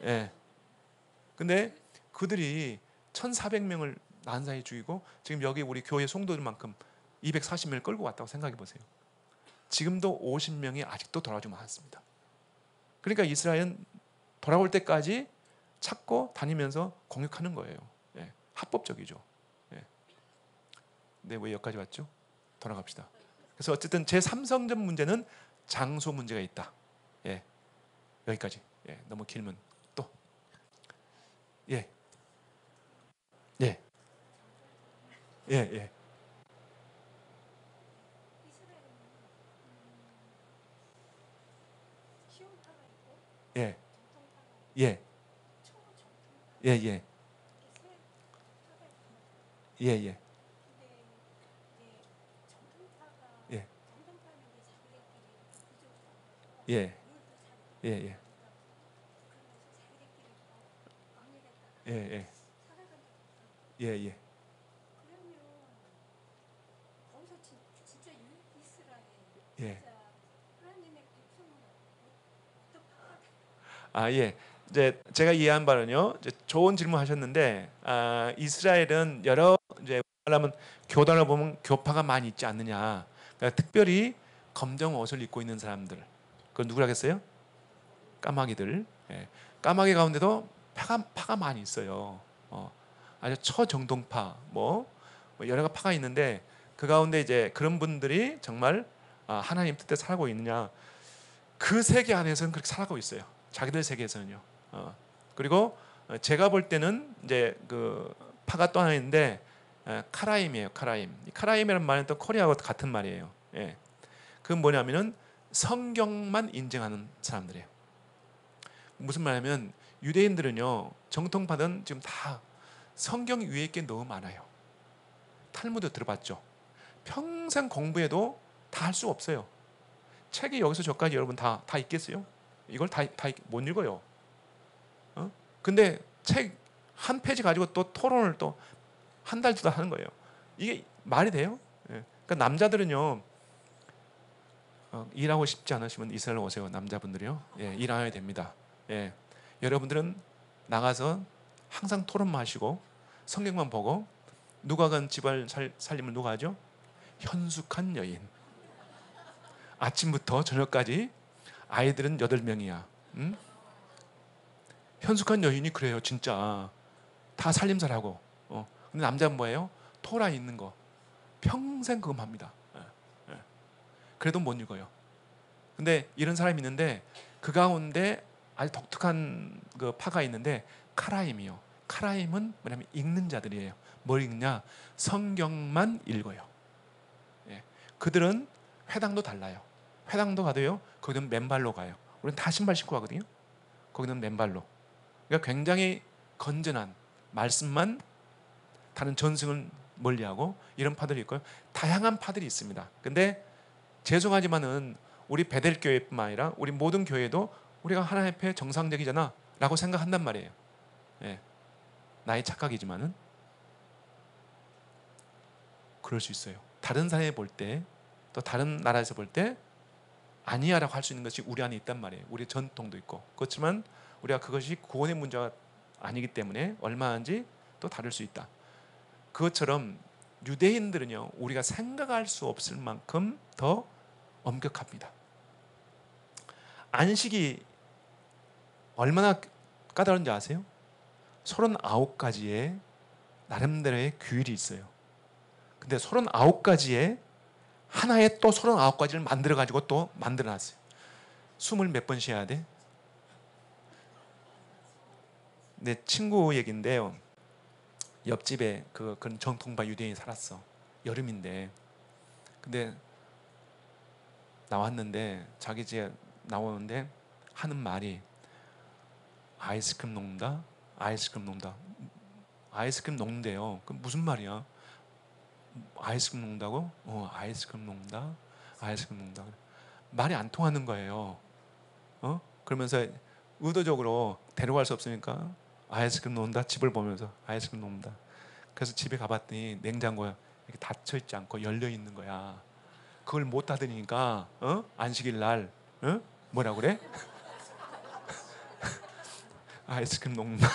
예. 근데 그들이 1,400명을 난사히 죽이고 지금 여기 우리 교회 성도들만큼 240명을 끌고 왔다고 생각해 보세요. 지금도 50명이 아직도 돌아오지 않았습니다. 그러니까 이스라엘은 돌아올 때까지 찾고 다니면서 공격하는 거예요. 예. 합법적이죠. 예. 네, 왜 여기까지 왔죠? 돌아갑시다. 그래서 어쨌든 제3성전 문제는 장소 문제가 있다. 예. 여기까지. 예. 너무 길면 또. 예. 예. 예, 예. 예. 예. 예, 예. 예, 예. 예. 예. 예, 예. 예, 예. 예, 예. 예. 아, 예. 이제 제가 이해한 바는요. 이제 좋은 질문 하셨는데 이스라엘은 여러 이제 말하면 교단을 보면 교파가 많이 있지 않느냐. 그러니까 특별히 검정 옷을 입고 있는 사람들. 그건 누구라겠어요? 까마귀들. 예. 까마귀 가운데도 파가 많이 있어요. 아주 초정동파 뭐 여러 파가 있는데 그 가운데 이제 그런 분들이 정말 하나님 뜻대로 살고 있느냐? 그 세계 안에서는 그렇게 살아가고 있어요. 자기들 세계에서는요. 그리고 제가 볼 때는 이제 그 파가 또 하나 있는데 카라임이에요. 카라임. 카라임이라는 말은 또 코리아와 같은 말이에요. 예. 그 뭐냐면은 성경만 인정하는 사람들이에요. 무슨 말이냐면 유대인들은요 정통파는 지금 다 성경 위에 게 너무 많아요. 탈무드 들어봤죠? 평생 공부해도 다 할 수 없어요. 책이 여기서 저까지 여러분 다 있겠어요? 이걸 다 못 읽어요. 근데 책 한 페이지 가지고 또 토론을 또 한 달, 두 달 하는 거예요. 이게 말이 돼요? 예. 그러니까 남자들은요, 일하고 싶지 않으시면 이스라엘 오세요. 남자분들이요. 예, 일하셔야 됩니다. 예. 여러분들은 나가서 항상 토론만 하시고 성경만 보고 누가 간 집안 살림을 누가 하죠? 현숙한 여인. 아침부터 저녁까지 아이들은 8명이야. 응? 현숙한 여인이 그래요, 진짜. 다 살림살하고. 근데 남자는 뭐예요? 토라 있는 거. 평생 그거 합니다. 예. 그래도 못 읽어요. 근데 이런 사람이 있는데 그 가운데 아주 독특한 그 파가 있는데 카라임이요. 카라임은 뭐냐면 읽는 자들이에요. 뭘 읽냐? 성경만 읽어요. 예. 그들은 회당도 달라요. 회당도 가도요. 거기는 맨발로 가요. 우리는 다 신발 신고 가거든요. 거기는 맨발로. 그러니까 굉장히 건전한 말씀만 다른 전승을 멀리하고 이런 파들이 있고요. 다양한 파들이 있습니다. 근데 죄송하지만은 우리 베델 교회뿐만 아니라 우리 모든 교회도 우리가 하나님 앞에 정상적이잖아 라고 생각한단 말이에요. 예. 나의 착각이지만은 그럴 수 있어요. 다른 사람이 볼 때 또 다른 나라에서 볼 때 아니야 라고 할 수 있는 것이 우리 안에 있단 말이에요. 우리의 전통도 있고. 그렇지만 우리가 그것이 구원의 문제가 아니기 때문에 얼마인지 또 다를 수 있다. 그것처럼 유대인들은요 우리가 생각할 수 없을 만큼 더 엄격합니다. 안식이 얼마나 까다로운지 아세요? 39가지의 나름대로의 규율이 있어요. 근데 39가지에 하나에 또 39가지를 만들어 가지고 또 만들어 놨어요. 숨을 몇 번 쉬어야 돼? 내 친구 얘긴데요. 옆집에 그런 정통파 유대인이 살았어. 여름인데. 근데 나왔는데 자기 집에 나오는데 하는 말이 아이스크림 녹는다? 아이스크림 녹는다. 아이스크림 녹는데요. 그 무슨 말이야? 아이스크림 녹는다고? 아이스크림 녹는다. 아이스크림 녹는다. 말이 안 통하는 거예요. 그러면서 의도적으로 데려갈 수 없으니까 아이스크림 녹는다. 집을 보면서 아이스크림 녹는다. 그래서 집에 가봤더니 냉장고에 이렇게 닫혀 있지 않고 열려 있는 거야. 그걸 못 닫으니까 안식일 날 뭐라 그래? 아이스크림 녹는다.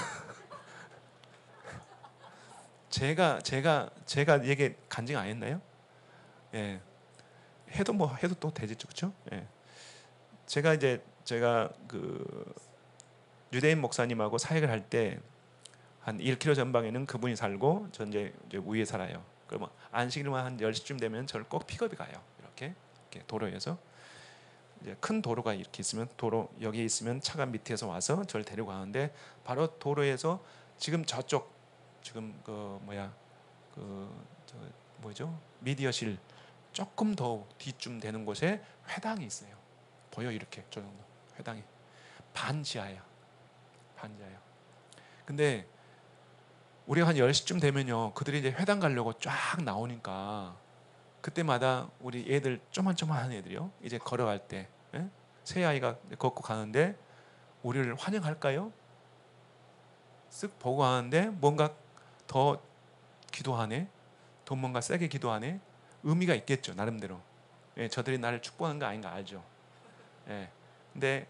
제가 얘기 간증 안 했나요? 예. 해도 또 되겠죠, 그렇죠? 예. 제가 그 유대인 목사님하고 사역을 할 때 한 1km 전방에는 그분이 살고 전 이제 위에 살아요. 그러면 안식일만 한 10시쯤 되면 저를 꼭 픽업이 가요. 이렇게 도로에서 이제 큰 도로가 이렇게 있으면 여기에 있으면 차가 밑에서 와서 저를 데리고 가는데 바로 도로에서 지금 저쪽 지금 뭐죠? 미디어실 조금 더 뒤쯤 되는 곳에 회당이 있어요. 보여 이렇게 저 정도 회당이 반지하야. 근데 우리가 한 10시쯤 되면요. 그들이 이제 회당 가려고 쫙 나오니까 그때마다 우리 애들 쪼만쪼만한 애들이요. 이제 걸어갈 때 새 아이가 걷고 가는데 우리를 환영할까요? 쓱 보고 가는데 뭔가 더 기도하네. 더 뭔가 세게 기도하네. 의미가 있겠죠. 나름대로. 저들이 나를 축복하는 거 아닌가 알죠. 근데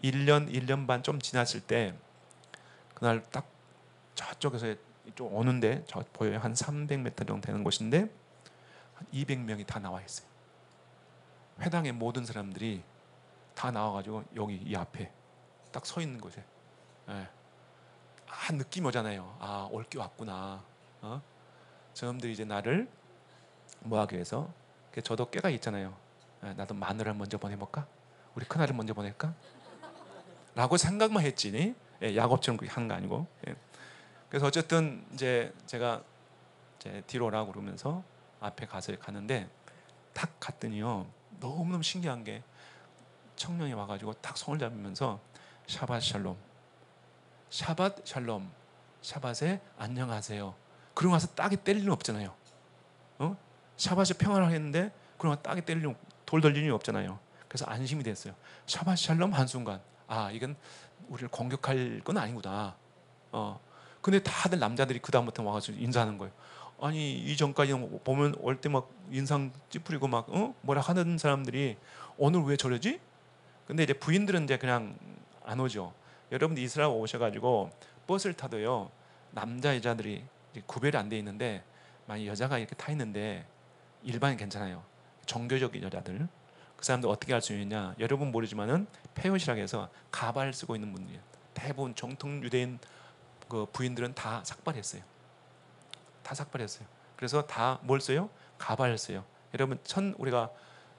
1년 반 좀 지났을 때 그날 딱 저쪽에서 이쪽 오는데 저 보여요. 한 300m 정도 되는 곳인데 한 200명이 다 나와 있어요. 회당의 모든 사람들이 다 나와가지고 여기 이 앞에 딱 서 있는 곳에 느낌 오잖아요. 올게 왔구나. 저놈들이 이제 나를 뭐하기 위해서 저도 깨가 있잖아요. 나도 마누라를 먼저 보내볼까? 우리 큰아를 먼저 보낼까? 라고 생각만 했지. 야곱처럼 그렇게 하는 거 아니고. 그래서 어쨌든 이제 제가 뒤로 오라고 그러면서 앞에 가는데 딱 갔더니요. 너무너무 신기한 게 청년이 와가지고 딱 손을 잡으면서 샤밧 샬롬, 샤밧 샬롬, 샤밧에 안녕하세요. 그러고 나서 딱이 뗄 일은 없잖아요. 샤밧에 평안을 했는데 그러고 나서 딱이 뗄 일, 돌 돌릴 일이 없잖아요. 그래서 안심이 됐어요. 샤밧 샬롬 한순간 이건 우리를 공격할 건 아니구나. 근데 다들 남자들이 그 다음부터 와가지고 인사하는 거예요. 아니 이전까지 보면 올 때 막 인상 찌푸리고 막 뭐라 하는 사람들이 오늘 왜 저러지? 근데 이제 부인들은 이제 그냥 안 오죠. 여러분들 이스라엘 오셔가지고 버스를 타도요 남자 여자들이 구별이 안 돼 있는데 만약 여자가 이렇게 타 있는데 일반인 괜찮아요. 종교적인 여자들 그 사람들 어떻게 할 수 있느냐? 여러분 모르지만은 페요시라고 해서 가발을 쓰고 있는 분들이에요. 대부분 정통 유대인 그 부인들은 다 삭발했어요. 다 삭발했어요. 그래서 다 뭘 써요? 가발을 써요. 여러분 우리가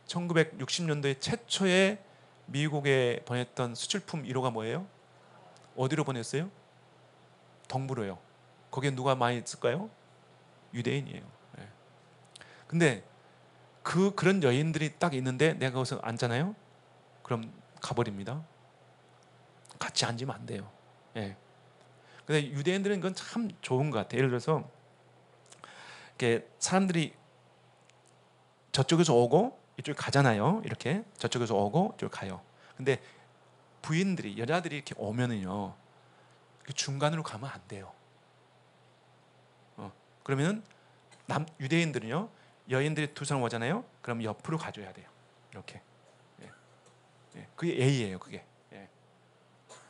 1960년도에 최초의 미국에 보냈던 수출품 1호가 뭐예요? 어디로 보냈어요? 동부로요. 거기에 누가 많이 쓸까요? 유대인이에요. 근데 그런 여인들이 딱 있는데 내가 거기서 앉잖아요. 그럼 가버립니다. 같이 앉으면 안 돼요. 근데 유대인들은 이건 참 좋은 것 같아요. 예를 들어서 이렇게 사람들이 저쪽에서 오고 이쪽에 가잖아요. 이렇게 저쪽에서 오고 이쪽 가요. 근데 부인들이 여자들이 이렇게 오면은요 중간으로 가면 안 돼요. 그러면은 유대인들은요 여인들이 두 사람 오잖아요. 그럼 옆으로 가줘야 돼요. 이렇게. 그게 A예요. 그게.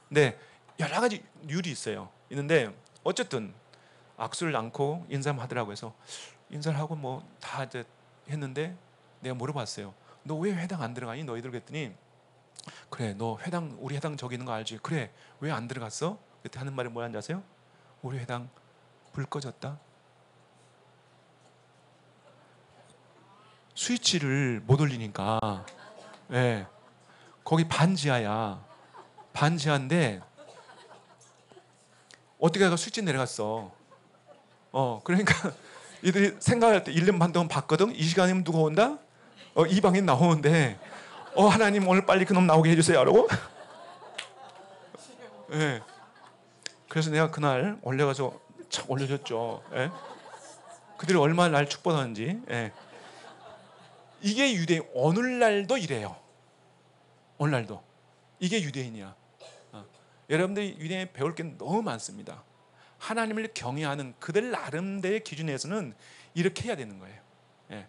근데 여러 가지 룰이 있는데 어쨌든 악수를 않고 인사를 하더라고요. 그래서 인사를 하고 뭐 다 이제 했는데 내가 물어봤어요. 너 왜 회당 안 들어가니? 너희들 그랬더니 그래, 너 회당 우리 회당 저기 있는 거 알지? 그래, 왜 안 들어갔어? 그때 하는 말이 뭐였는지 아세요? 우리 회당 불 꺼졌다. 스위치를 못 올리니까. 예, 거기 반지하야. 반지하인데 어떻게 하다 스위치 내려갔어. 그러니까 이들이 생각할 때 1년 반 동안 봤거든. 이 시간이면 누가 온다? 이 방에 나오는데 하나님 오늘 빨리 그놈 나오게 해주세요. 라고. 예. 그래서 내가 그날 올려가서 착 올려줬죠. 예. 그들이 얼마나 날 축복하는지. 예. 이게 유대인. 오늘날도 이래요. 오늘날도. 이게 유대인이야. 여러분들이 유대인에 배울 게 너무 많습니다. 하나님을 경외하는 그들 나름대로의 기준에서는 이렇게 해야 되는 거예요. 예.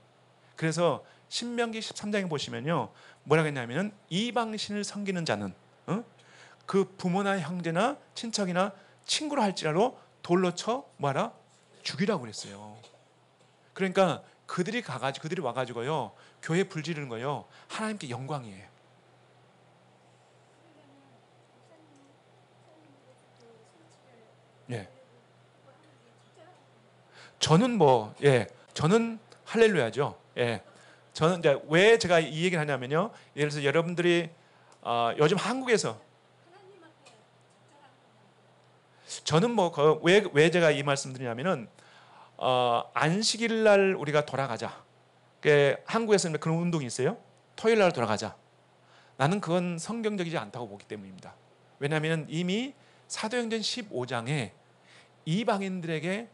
그래서 신명기 13장에 보시면요, 뭐라고 했냐면은 이방신을 섬기는 자는 그 부모나 형제나 친척이나 친구로 할지라도 돌로 쳐 뭐하라? 죽이라고 그랬어요. 그러니까 그들이 와가지고요 교회 불 지르는 거요 하나님께 영광이에요. 예. 저는 저는 할렐루야죠. 예. 저는 이제 왜 제가 이 얘기를 하냐면요. 예를 들어서 여러분들이 요즘 한국에서 저는 왜 제가 이 말씀드리냐면은 안식일 날 우리가 돌아가자. 한국에서는 그런 운동이 있어요. 토요일 날 돌아가자. 나는 그건 성경적이지 않다고 보기 때문입니다. 왜냐하면 이미 사도행전 15장에 이방인들에게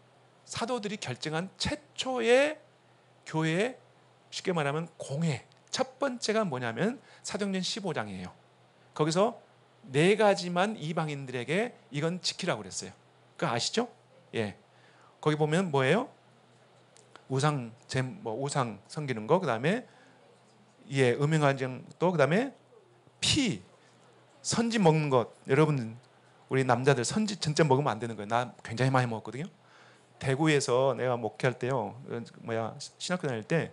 사도들이 결정한 최초의 교회의 쉽게 말하면 공회 첫 번째가 뭐냐면 사도행전 15장이에요. 거기서 4가지만 이방인들에게 이건 지키라고 그랬어요. 그거 아시죠? 예. 거기 보면 뭐예요? 우상 섬기는 거, 그다음에 음행하는 또 그다음에 피 선지 먹는 것. 여러분 우리 남자들 선지 진짜 먹으면 안 되는 거예요. 나 굉장히 많이 먹었거든요. 대구에서 내가 목회할 때요, 신학교 다닐 때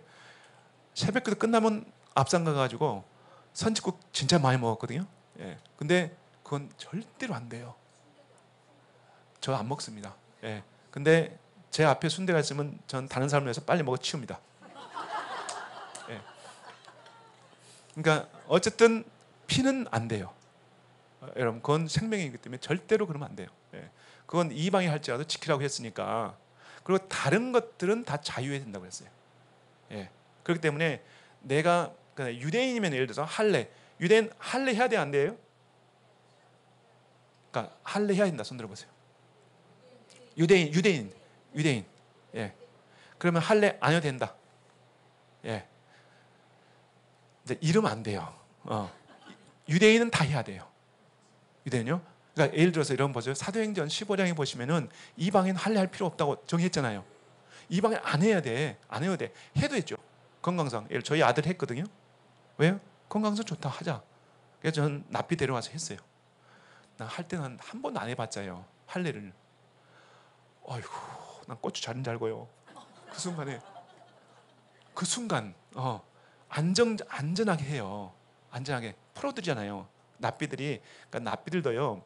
새벽기도 끝나면 앞산 가가지고 선지국 진짜 많이 먹었거든요. 예. 근데 그건 절대로 안 돼요. 저 안 먹습니다. 예. 근데 제 앞에 순대가 있으면 전 다른 사람을 위해서 빨리 먹어 치웁니다. 예. 그러니까 어쨌든 피는 안 돼요. 여러분 그건 생명이기 때문에 절대로 그러면 안 돼요. 예. 그건 이방이 할지라도 지키라고 했으니까. 그리고 다른 것들은 다 자유해야 된다고 했어요. 예. 그렇기 때문에 내가 유대인이면 예를 들어서 유대인 할례 해야 돼 안 돼요? 그러니까 할례 해야 된다. 손 들어보세요. 유대인. 예. 그러면 할례 안 해도 된다. 예. 근데 이러면 안 돼요. 유대인은 다 해야 돼요. 유대인요? 그러니까 예를 들어서 이런 보세요. 사도행전 15장에 보시면은 이방인 할례할 필요 없다고 정했잖아요. 이방인 안 해야 돼. 안 해도 돼. 해도 했죠. 건강상. 저희 아들 했거든요. 왜요? 건강상 좋다 하자. 그래서 저는 납비 데려와서 했어요. 난 할 때는 한 번도 안 해봤자요. 할례를. 아이고, 난 고추 잘은 잘 고요. 그 순간 안전하게 해요. 안전하게 프로들이잖아요. 그러니까 납비들도요.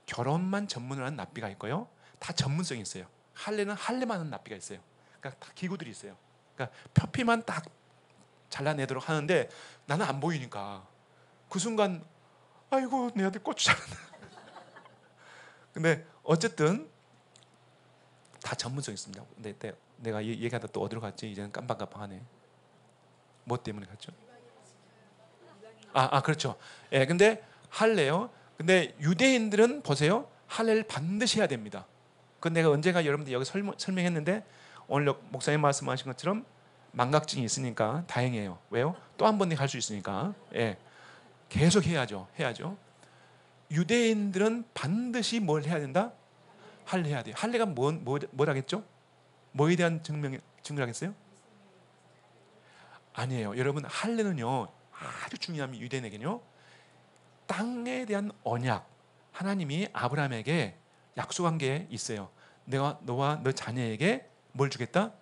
결혼만 전문으로 하는 납비가 있고요. 다 전문성이 있어요. 할례는 할례만 하는 납비가 있어요. 그러니까 다 기구들이 있어요. 그러니까 표피만 딱 잘라내도록 하는데 나는 안 보이니까 그 순간 아이고 내 아들 고추 잘한다. 근데 어쨌든 다 전문성이 있습니다. 근데 내가 얘기하다 또 어디로 갔지? 이제는 깜빡깜빡하네. 뭐 때문에 갔죠? 그렇죠. 예, 근데 할례요. 근데 유대인들은 보세요. 할례를 반드시 해야 됩니다. 그건 내가 언제가 여러분들 여기 설명했는데 오늘 목사님 말씀하신 것처럼 망각증이 있으니까 다행이에요. 왜요? 또 한 번 할 수 있으니까. 예, 계속 해야죠. 유대인들은 반드시 뭘 해야 된다? 할례 해야 돼요. 할례가 뭐라겠죠? 뭐에 대한 증명을 하겠어요? 아니에요. 여러분 할례는요 아주 중요합니다. 유대인에게는요 땅에 대한 언약, 하나님이 아브라함에게 약속한 게 있어요. 내가 너와 너 자녀에게 뭘 주겠다?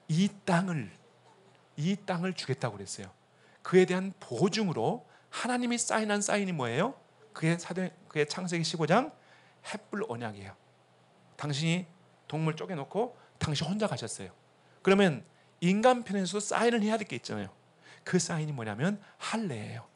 이 땅을 주겠다고 그랬어요. 그에 대한 보증으로 하나님이 사인한 사인이 뭐예요? 그의 창세기 15장 햇불 언약이에요. 당신이 동물 쪼개놓고 당신 혼자 가셨어요. 그러면 인간 편에서 사인을 해야 될 게 있잖아요. 그 사인이 뭐냐면 할례예요.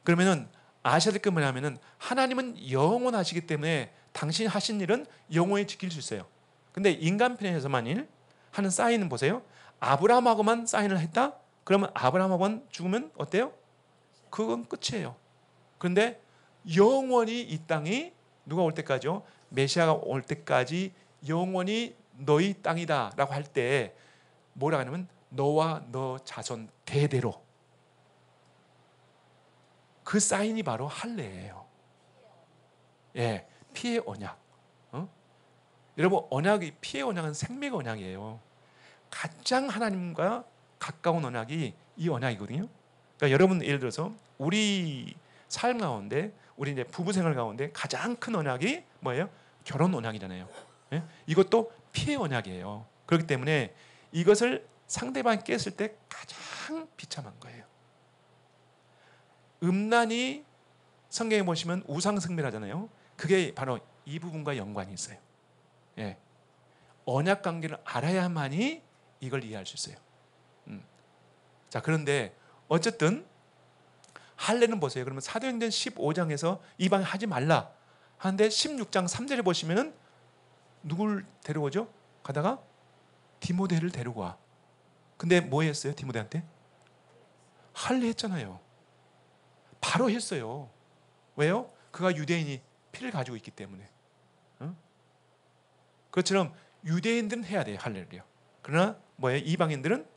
그러면은 아셔야 될 게 뭐냐면은 하나님은 영원하시기 때문에 당신이 하신 일은 영원히 지킬 수 있어요. 근데 인간 편에서 만일 하는 사인은 보세요. 아브라함하고만 사인을 했다? 그러면 아브라함하고만 죽으면 어때요? 그건 끝이에요. 그런데 영원히 이 땅이 누가 올 때까지요? 메시아가 올 때까지 영원히 너희 땅이다 라고 할 때 뭐라 하냐면 너와 너 자손 대대로. 그 사인이 바로 할례예요. 예, 피의 언약. 여러분 언약이 피의 언약은 생명의 언약이에요. 가장 하나님과 가까운 언약이 이 언약이거든요. 그러니까 여러분 예를 들어서 우리 삶 가운데 우리 이제 부부 생활 가운데 가장 큰 언약이 뭐예요? 결혼 언약이잖아요. 예? 이것도 피의 언약이에요. 그렇기 때문에 이것을 상대방이 깼을 때 가장 비참한 거예요. 음란이 성경에 보시면 우상숭배하잖아요. 그게 바로 이 부분과 연관이 있어요. 예. 언약 관계를 알아야만이 이걸 이해할 수 있어요. 자, 그런데 어쨌든 할례는 보세요. 그러면 사도행전 15장에서 이방 하지 말라 하는데 16장 3절에 보시면은 누굴 데려오죠? 가다가 디모데를 데리고 와. 근데 뭐 했어요? 디모데한테? 할례 했잖아요. 바로 했어요. 왜요? 그가 유대인이 피를 가지고 있기 때문에. 그것처럼 유대인들은 해야 돼요. 할례를요. 그러나 뭐예요? 이방인들은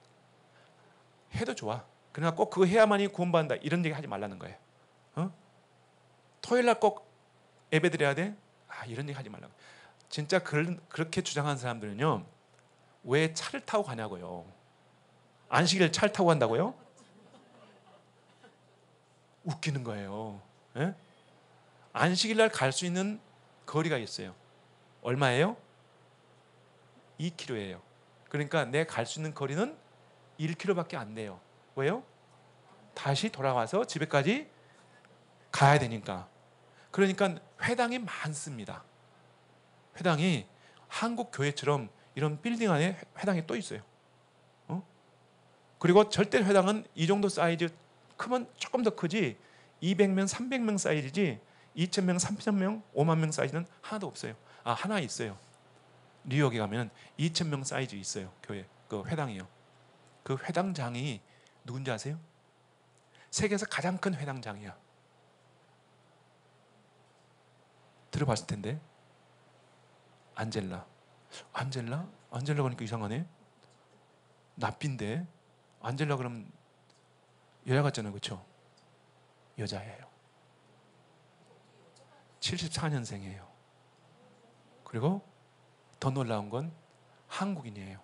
해도 좋아. 그러나 꼭 그거 해야만이 구원받는다. 이런 얘기 하지 말라는 거예요. 토요일 날 꼭 예배 드려야 돼? 이런 얘기 하지 말라고. 진짜 그렇게 주장하는 사람들은요. 왜 차를 타고 가냐고요. 안식일 차를 타고 간다고요? 웃기는 거예요. 예? 안식일 날 갈 수 있는 거리가 있어요. 얼마예요? 2km예요. 그러니까 내 갈 수 있는 거리는 1km밖에 안 돼요. 왜요? 다시 돌아와서 집에까지 가야 되니까. 그러니까 회당이 많습니다. 회당이 한국 교회처럼 이런 빌딩 안에 회당이 또 있어요. 그리고 절대 회당은 이 정도 사이즈 크면 조금 더 크지 200명, 300명 사이즈지 2,000명, 3,000명, 5만 명 사이즈는 하나도 없어요. 하나 있어요. 뉴욕에 가면 2,000명 사이즈 있어요. 교회 그 회당이요. 그 회당장이 누군지 아세요? 세계에서 가장 큰 회당장이야. 들어봤을 텐데. 안젤라 그러니까 이상하네. 납빈데 안젤라 그럼 여자 같잖아요. 그렇죠? 여자예요. 74년생이에요. 그리고 더 놀라운 건 한국인이에요.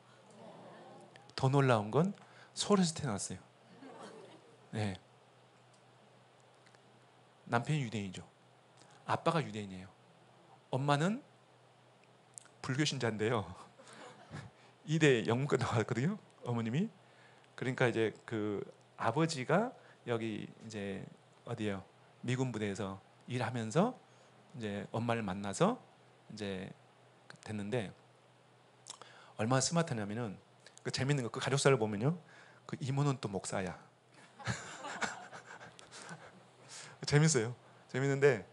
더 놀라운 건 서울에서 태어났어요. 네. 남편이 유대인이죠. 아빠가 유대인이에요. 엄마는 불교 신자인데요. 이대 영문과 나왔거든요. 어머님이. 그러니까 이제 그 아버지가 여기 이제 어디요? 미군 부대에서 일하면서 이제 엄마를 만나서 이제 됐는데 얼마나 스마트냐면은 그 재밌는 거 그 가족사를 보면요. 그 이모는 또 목사야. 재밌어요. 재밌는데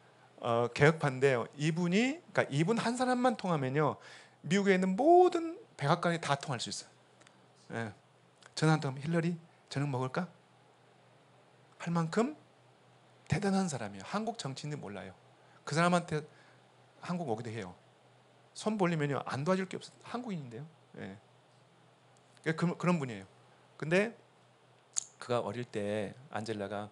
개혁파인데 그러니까 이분 한 사람만 통하면요. 미국에 있는 모든 백악관이 다 통할 수 있어요. 예. 전화 한 통 힐러리 저녁 먹을까? 할 만큼 대단한 사람이에요. 한국 정치인들 몰라요. 그 사람한테 한국 오기도 해요. 손 벌리면요 안 도와줄 게 없어요. 한국인인데요. 예. 그런 분이에요. 근데 그가 어릴 때 안젤라가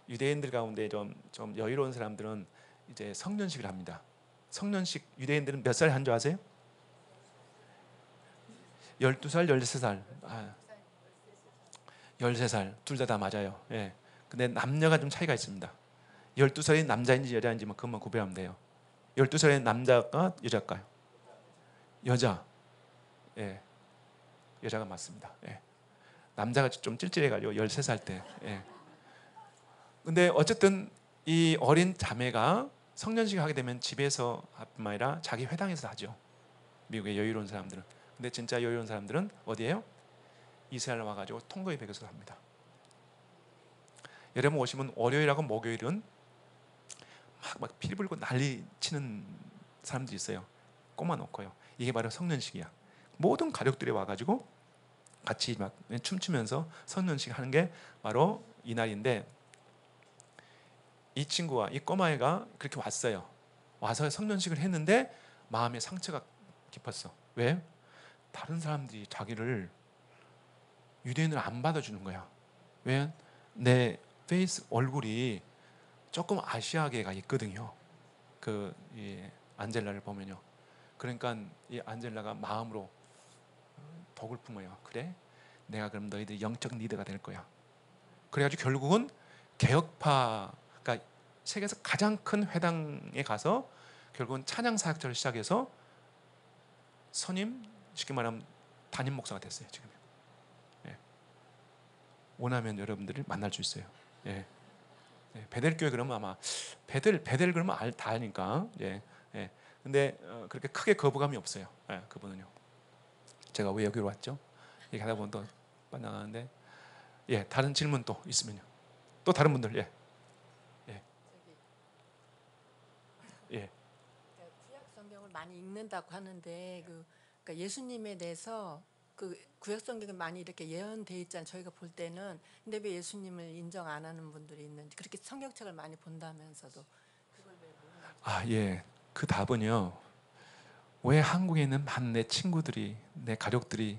유대인들 가운데 좀 여유로운 사람들은 이제 성년식을 합니다. 성년식 유대인들은 몇 살 한 줄 아세요? 12살, 13살. 13살. 둘 다 맞아요. 예. 근데 남녀가 좀 차이가 있습니다. 12살이 남자인지 여자인지 그것만 구별하면 돼요. 12살의 남자가 여자일까요? 여자. 예. 여자가 맞습니다. 예. 남자가 좀 찔찔해가지고 13살 때. 예. 근데 어쨌든 이 어린 자매가 성년식 하게 되면 집에서 뿐만 아니라 자기 회당에서 하죠. 미국의 여유로운 사람들은. 근데 진짜 여유로운 사람들은 어디예요? 이스라엘 와가지고 통거의 벽에서 합니다. 여러분 오시면 월요일하고 목요일은 막 피리 불고 난리 치는 사람들이 있어요. 꼬마 놓고요. 이게 바로 성년식이야. 모든 가족들이 와가지고 같이 막 춤추면서 성년식 하는 게 바로 이 날인데, 이 친구와 이 꼬마애가 그렇게 왔어요. 와서 성년식을 했는데 마음에 상처가 깊었어. 왜? 다른 사람들이 자기를 유대인을 안 받아주는 거야. 왜? 내 페이스 얼굴이 조금 아시아계가 있거든요. 이 안젤라를 보면요. 그러니까 이 안젤라가 마음으로 독을 품어요. 그래? 내가 그럼 너희들 영적 리더가 될 거야. 그래가지고 결국은 개혁파, 그러니까 세계에서 가장 큰 회당에 가서 결국은 찬양 사역자를 시작해서 선임, 쉽게 말하면 담임 목사가 됐어요. 지금. 예. 원하면 여러분들을 만날 수 있어요. 예. 예. 베델 교회 그러면 아마 베델 그러면 다 아니까. 예. 예. 근데 그렇게 크게 거부감이 없어요. 예. 그분은요. 제가 왜 여기로 왔죠? 얘기하다 보면 또 빠져나가는데, 예. 다른 질문 또 있으면요. 또 다른 분들, 예. 예. 예. 구약 성경을 많이 읽는다고 하는데 그러니까 예수님에 대해서 그 구약 성경에 많이 이렇게 예언돼 있잖아요. 저희가 볼 때는. 근데 왜 예수님을 인정 안 하는 분들이 있는지, 그렇게 성경책을 많이 본다면서도 그걸 왜 모르는지. 아, 예. 그 답은요. 왜 한국에 있는 많은 내 친구들이, 내 가족들이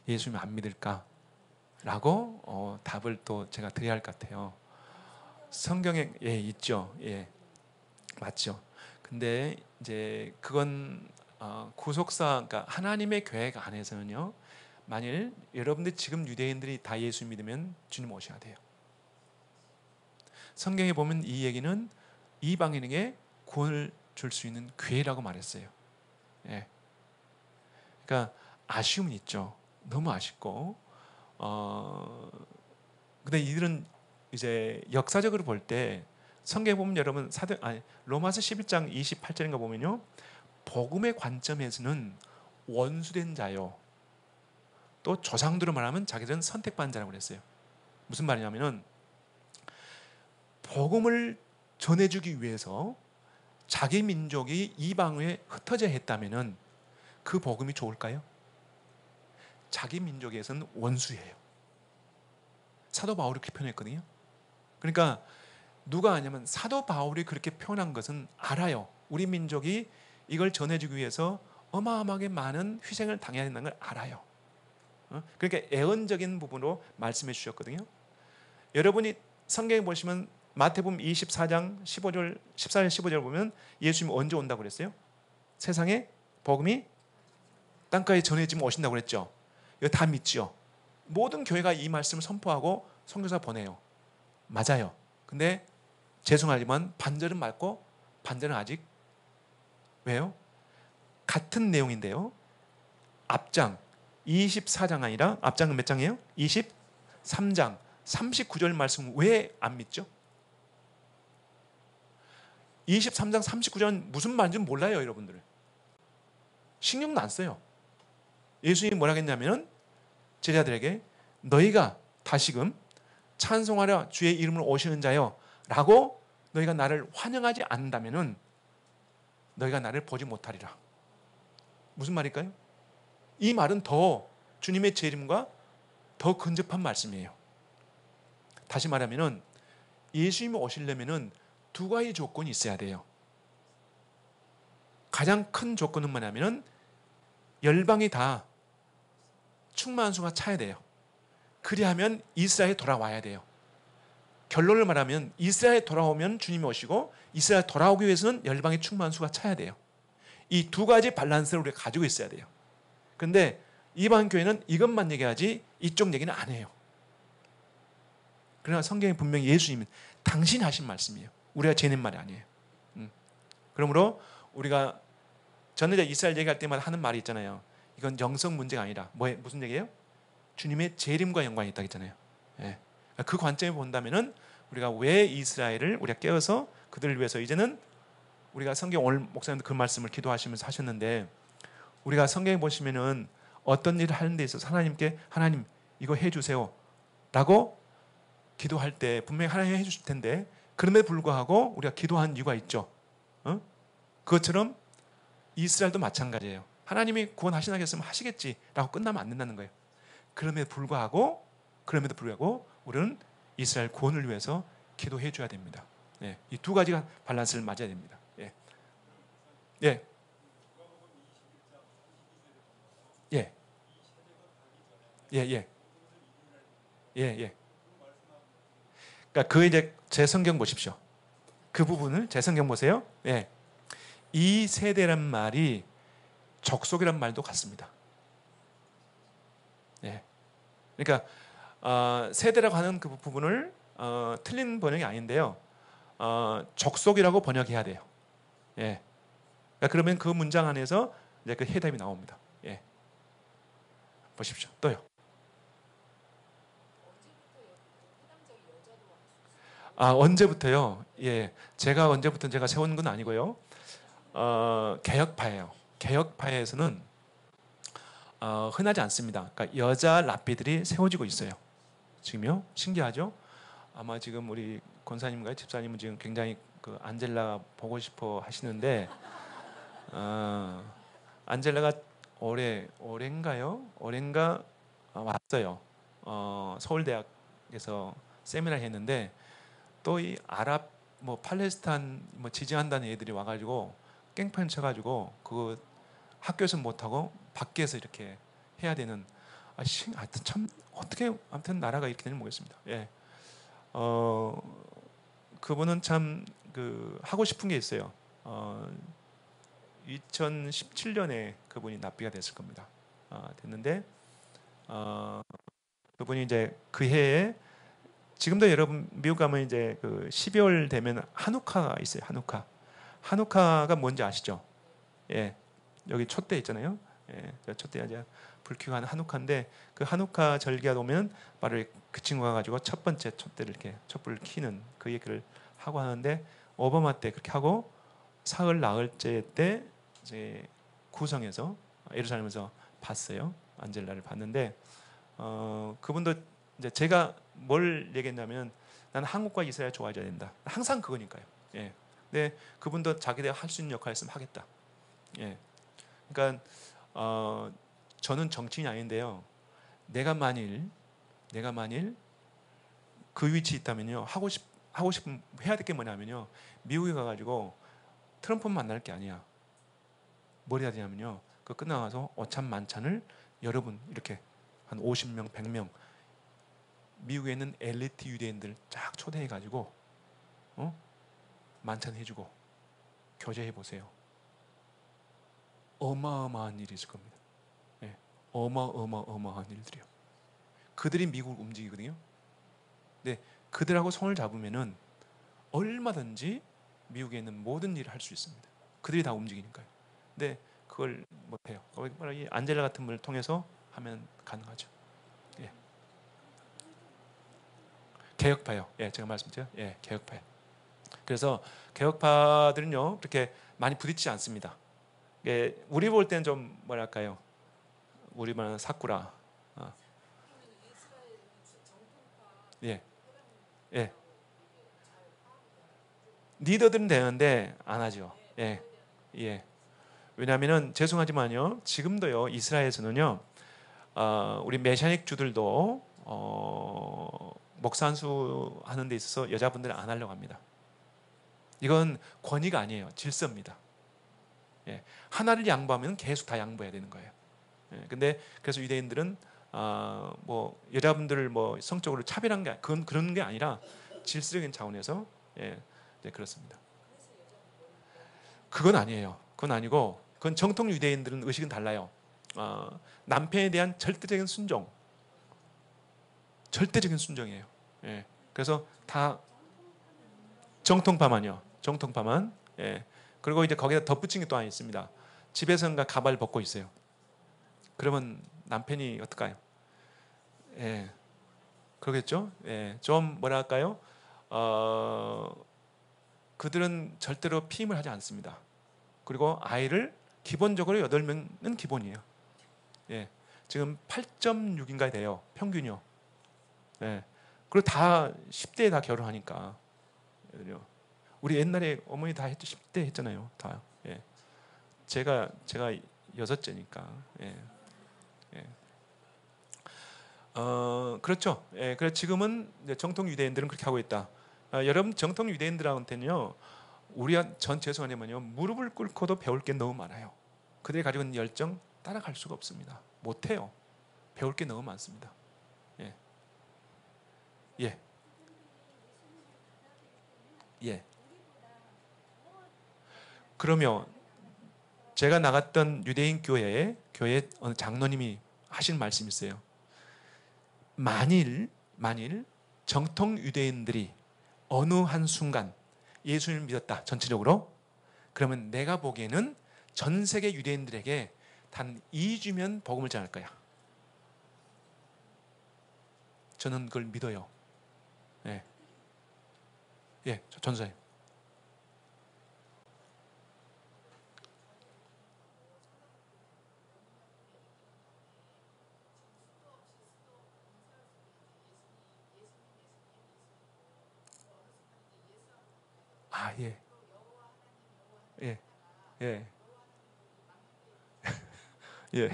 예수님 안 믿을까? 라고 답을 또 제가 드려야 할 것 같아요. 성경에 예, 있죠. 예. 맞죠. 근데 이제 그건 구속사, 그러니까 하나님의 계획 안에서는요. 만일 여러분들 지금 유대인들이 다 예수 믿으면 주님 오셔야 돼요. 성경에 보면 이 얘기는 이방인에게 구원을 줄 수 있는 기회라고 말했어요. 예. 그러니까 아쉬움은 있죠. 너무 아쉽고. 근데 이들은 이제 역사적으로 볼 때 성경에 보면 여러분 로마서 11장 28절인가 보면요. 복음의 관점에서는 원수된 자요. 또 조상들로 말하면 자기들은 선택받은 자라고 그랬어요. 무슨 말이냐면은 복음을 전해주기 위해서 자기 민족이 이방에 흩어져 했다면은 그 복음이 좋을까요? 자기 민족에서는 원수예요. 사도 바울이 그렇게 표현했거든요. 그러니까 누가 아냐면 사도 바울이 그렇게 표현한 것은 알아요. 우리 민족이 이걸 전해주기 위해서 어마어마하게 많은 희생을 당해야 된다는 걸 알아요. 그러니까 애언적인 부분으로 말씀해 주셨거든요. 여러분이 성경에 보시면 마태복음 24장 15절, 14절 15절 보면 예수님이 언제 온다고 그랬어요? 세상에 복음이 땅까지 전해지면 오신다고 그랬죠. 이거 다 믿죠. 모든 교회가 이 말씀을 선포하고 선교사 보내요. 맞아요. 근데 죄송하지만 반절은 맞고 반절은 아직, 왜요? 같은 내용인데요. 앞장 24장 아니라 앞장은 몇 장이에요? 23장 39절 말씀 왜 안 믿죠? 23장 39절은 무슨 말인지 몰라요, 여러분들. 신경도 안 써요. 예수님이 뭐라 했냐면 제자들에게 너희가 다시금 찬송하려 주의 이름으로 오시는 자여 라고 너희가 나를 환영하지 않는다면 너희가 나를 보지 못하리라. 무슨 말일까요? 이 말은 더 주님의 재림과 더 근접한 말씀이에요. 다시 말하면 예수님이 오시려면 두 가지 조건이 있어야 돼요. 가장 큰 조건은 뭐냐면 열방이 다 충만한 수가 차야 돼요. 그리하면 이스라엘에 돌아와야 돼요. 결론을 말하면 이스라엘에 돌아오면 주님이 오시고 이스라엘에 돌아오기 위해서는 열방의 충만한 수가 차야 돼요. 이 두 가지 밸런스를 우리가 가지고 있어야 돼요. 그런데 이방 교회는 이것만 얘기하지 이쪽 얘기는 안 해요. 그러나 성경에 분명히 예수님은 당신이 하신 말씀이에요. 우리가 재낸 말이 아니에요. 그러므로 우리가 전에자 이스라엘 얘기할 때마다 하는 말이 있잖아요. 이건 영성 문제가 아니라 무슨 얘기예요? 주님의 재림과 연관이 있다고 했잖아요. 예. 그 관점에 본다면은 우리가 왜 이스라엘을 우리가 깨어서 그들을 위해서 이제는 우리가 성경 오늘 목사님도 그 말씀을 기도하시면서 하셨는데 우리가 성경에 보시면은 어떤 일을 하는 데 있어서 하나님께 하나님 이거 해주세요 라고 기도할 때 분명히 하나님이 해주실 텐데 그럼에도 불구하고 우리가 기도한 이유가 있죠. 그것처럼 이스라엘도 마찬가지예요. 하나님이 구원하시나 했으면 하시겠지라고 끝나면 안 된다는 거예요. 그럼에도 불구하고 우리는 이스라엘 구원을 위해서 기도해 줘야 됩니다. 예, 이 두 가지가 밸런스를 맞아야 됩니다. 예, 예, 예, 예, 예, 예, 예. 그러니까 그 이제 제 성경 보십시오. 그 부분을 제 성경 보세요. 예, 이 세대란 말이 족속이란 말도 같습니다. 예, 그러니까 세대라고 하는 그 부분을 틀린 번역이 아닌데요. 족속이라고 번역해야 돼요. 예. 그러니까 그러면 그 문장 안에서 이제 그 해답이 나옵니다. 예. 보십시오. 또요. 언제부터요? 예. 제가 언제부터 제가 세운 건 아니고요. 개혁파예요. 개혁파에서는 흔하지 않습니다. 그러니까 여자 랍비들이 세워지고 있어요. 지금요. 신기하죠? 아마 지금 우리 권사님과 집사님은 지금 굉장히 그 안젤라 보고 싶어 하시는데 안젤라가 올해인가 왔어요. 서울대학에서 세미나 했는데 또 이 아랍 뭐 팔레스타인 뭐 지지한다는 애들이 와가지고 깽판 쳐가지고 그 학교에서 못하고 밖에서 이렇게 해야 되는 하여튼 참 어떻게 아무튼 나라가 이렇게 되는지 모르겠습니다. 예. 그분은 참 그 하고 싶은 게 있어요. 2017년에 그분이 납비가 됐을 겁니다. 됐는데 그분이 이제 그 해에 지금도 여러분 미국 가면 이제 그 12월 되면 한우카가 있어요. 한우카가 뭔지 아시죠? 예, 여기 촛대 있잖아요. 예, 촛대 이제 불 켜고 하는 한우카인데 그 한우카 절기가 오면 바로 그 친구가 가지고 첫 번째 촛대를 이렇게 촛불을 켜는 그 얘기를 하고 하는데 오바마 때 그렇게 하고 사흘 나흘째 때 이제 구성에서 예루살렘에서 봤어요. 안젤라를 봤는데 그분도 이제 제가 뭘 얘기했냐면 나는 한국과 이스라엘 좋아져야 된다. 항상 그거니까요. 예. 근데 그분도 자기가 할 수 있는 역할 있으면 하겠다. 예. 그러니까 저는 정치인이 아닌데요. 내가 만일 그 위치에 있다면요. 하고 싶은 해야 될 게 뭐냐면요. 미국에 가가지고 트럼프 만날 게 아니야. 뭘 해야 되냐면요. 그 끝나가서 어찬 만찬을 여러분 이렇게 한 50명, 100명 미국에 있는 엘리트 유대인들 쫙 초대해가지고 만찬 해주고 교제해 보세요. 어마어마한 일이 있을 겁니다. 예. 어마어마한 일들이요. 그들이 미국을 움직이거든요. 근데 그들하고 손을 잡으면은 얼마든지 미국에 있는 모든 일을 할 수 있습니다. 그들이 다 움직이니까요. 근데 그걸 못해요. 바로 이 안젤라 같은 분을 통해서 하면 가능하죠. 예. 개혁파요. 예, 제가 말씀드려. 예, 개혁파요. 그래서 개혁파들은요 그렇게 많이 부딪히지 않습니다. 예, 우리 볼 때는 좀 뭐랄까요? 우리 말은 사쿠라. 예, 예. 리더들은 되는데 안 하죠. 예, 예. 왜냐하면은 죄송하지만요 지금도요 이스라엘에서는요 우리 메시아닉 주들도 목사 안수 하는 데 있어서 여자분들은 안 하려고 합니다. 이건 권위가 아니에요. 질서입니다. 예, 하나를 양보하면 계속 다 양보해야 되는 거예요. 예, 근데 그래서 유대인들은 뭐 여자분들을 뭐 성적으로 차별한 게 그런 게 아니라 질서적인 차원에서 예, 네, 그렇습니다. 그건 아니에요. 그건 아니고 그건 정통 유대인들은 의식은 달라요. 남편에 대한 절대적인 순종이에요. 예, 그래서 다 정통파만요. 정통파만. 예. 그리고 이제 거기다 덧붙인 게 또 하나 있습니다. 집에서는 가발 벗고 있어요. 그러면 남편이 어떨까요? 예. 그러겠죠? 예. 좀 뭐랄까요? 그들은 절대로 피임을 하지 않습니다. 그리고 아이를 기본적으로 8명은 기본이에요. 예. 지금 8.6인가 돼요. 평균이요. 예. 그리고 다 10대에 다 결혼하니까. 우리 옛날에 어머니 다 10대 했잖아요. 다. 예. 제가 6째니까. 예. 예. 그렇죠. 예. 그래서 지금은 이제 정통 유대인들은 그렇게 하고 있다. 여러분 정통 유대인들한테는요. 죄송하지만요. 무릎을 꿇고도 배울 게 너무 많아요. 그들이 가지고 있는 열정 따라갈 수가 없습니다. 못해요. 배울 게 너무 많습니다. 예. 예. 예. 그러면 제가 나갔던 유대인 교회 어느 장로님이 하신 말씀이 있어요. 만일 정통 유대인들이 어느 한 순간 예수님을 믿었다 전체적으로, 그러면 내가 보기에는 전 세계 유대인들에게 단 2주면 복음을 전할 거야. 저는 그걸 믿어요. 예, 예, 전사님. 아, 예, 예, 예, 예,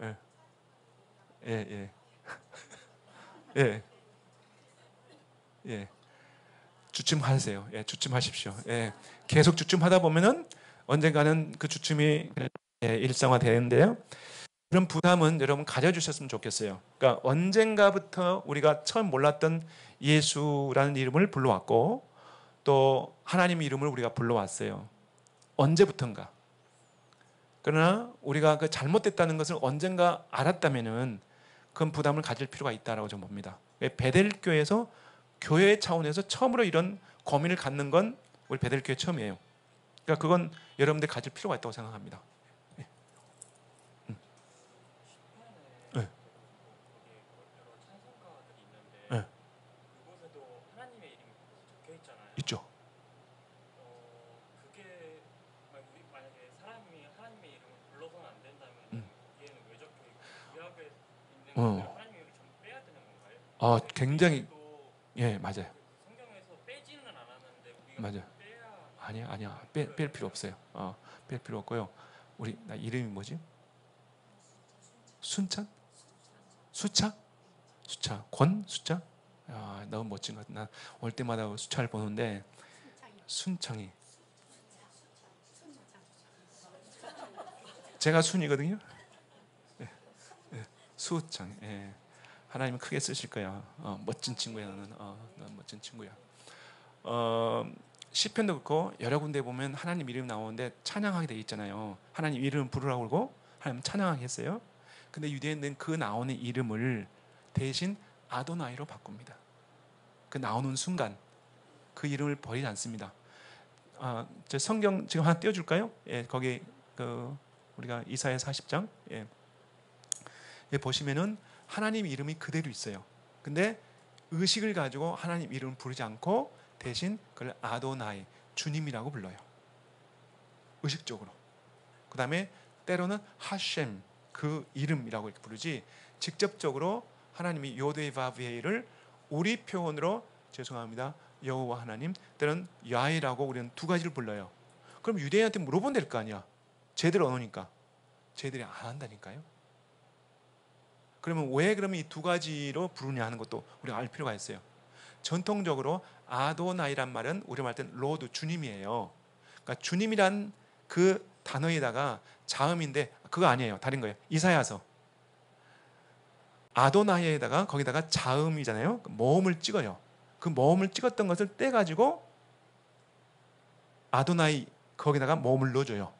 예, 예, 예, 예, 예. 주춤하세요. 예, 주춤하십시오. 예, 계속 주춤하다 보면은 언젠가는 그 주춤이 일상화되는데요. 그런 부담은 여러분 가져주셨으면 좋겠어요. 그러니까 언젠가부터 우리가 처음 몰랐던 예수라는 이름을 불러왔고 또 하나님 이름을 우리가 불러왔어요. 언제부턴가. 그러나 우리가 그 잘못됐다는 것을 언젠가 알았다면은 그건 부담을 가질 필요가 있다라고 저는 봅니다. 베델 교회에서 교회 차원에서 처음으로 이런 고민을 갖는 건 우리 베델 교회 처음이에요. 그러니까 그건 여러분들 가질 필요가 있다고 생각합니다. 예. 예. 예. 있죠. 굉장히 맞아요. 맞아요. 아니야. 뺄 필요 없어요. 뺄 필요 없고요. 나 이름이 뭐지? 순찬? 수차? 수차? 너무 멋진 것 같아. 나올 때마다 수차를 보는데 순창이. 제가 순이거든요. 수창. 예. 하나님은 크게 쓰실 거야. 멋진 친구야 너는. 넌 멋진 친구야. 시편도 그렇고 여러 군데 보면 하나님 이름 나오는데 찬양하게 돼 있잖아요. 하나님 이름 부르라고 그러고 하나님 찬양하게 했어요. 근데 유대인들은 그 나오는 이름을 대신 아도나이로 바꿉니다. 그 나오는 순간 그 이름을 버리지 않습니다. 저 성경 지금 하나 띄워줄까요? 예, 거기 우리가 이사야 40장 예, 보시면은 하나님 이름이 그대로 있어요. 근데 의식을 가지고 하나님 이름을 부르지 않고 대신 그걸 아도나이, 주님이라고 불러요. 의식적으로. 그 다음에 때로는 하셴, 그 이름이라고 이렇게 부르지 직접적으로 하나님이 요데바비에를 우리 표현으로 죄송합니다. 여호와 하나님, 때로는 야훼라고 우리는 두 가지를 불러요. 그럼 유대인한테 물어보면 될 거 아니야. 쟤들 언어니까. 쟤들이 안 한다니까요. 그러면 왜 그러면 이 두 가지로 부르냐 하는 것도 우리가 알 필요가 있어요. 전통적으로 아도나이란 말은 우리 말 때는 로드, 주님이에요. 그러니까 주님이란 그 단어에다가 자음인데 그거 아니에요. 다른 거예요. 이사야서 아도나이에다가 거기다가 자음이잖아요. 모음을 찍어요. 그 모음을 찍었던 것을 떼가지고 아도나이 거기다가 모음을 넣어줘요.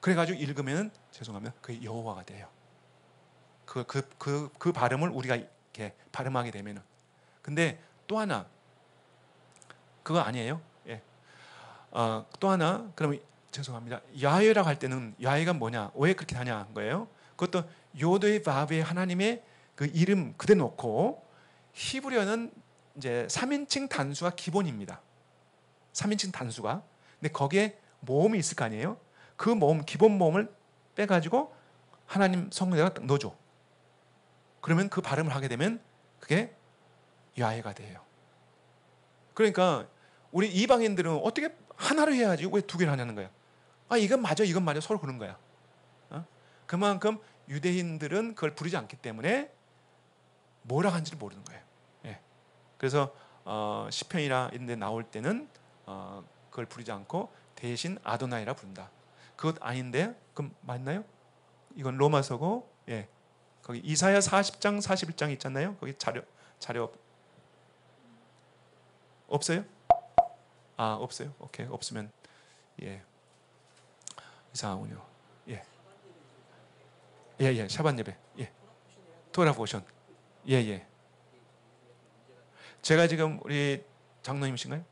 그래가지고 읽으면 죄송합니다. 그게 여호와가 돼요. 그 발음을 우리가 이렇게 발음하게 되면은. 근데 또 하나 그거 아니에요. 예. 또 하나 그러면 죄송합니다. 야훼라고 할 때는 야훼가 뭐냐? 왜 그렇게 하냐 한 거예요. 그것도 요드의 바브의 하나님의 그 이름 그대로 놓고 히브리어는 이제 3인칭 단수가 기본입니다. 3인칭 단수가. 근데 거기에 모음이 있을 거 아니에요? 그 모음, 기본 모음을 빼가지고 하나님 성령에다가 딱 넣어줘. 그러면 그 발음을 하게 되면 그게 야훼가 돼요. 그러니까 우리 이방인들은 어떻게 하나로 해야지 왜 두 개를 하냐는 거야. 아, 이건 맞아, 이건 맞아, 서로 그런 거야. 그만큼 유대인들은 그걸 부르지 않기 때문에 뭐라 하는지를 모르는 거예요. 예. 그래서 시편이나 이런 데 나올 때는 그걸 부르지 않고 대신 아도나이라 부른다. 그것 아닌데 그럼 맞나요? 이건 로마서고, 예. 거기 이사야 40장 41장 있잖아요. 거기 자료 없어요? 아, 없어요? 오케이. 없으면 예. 이상하군요. 예. 예. 샤반 예배. 예. 토라 포션. 예. 제가 지금 우리 장로님이신가요?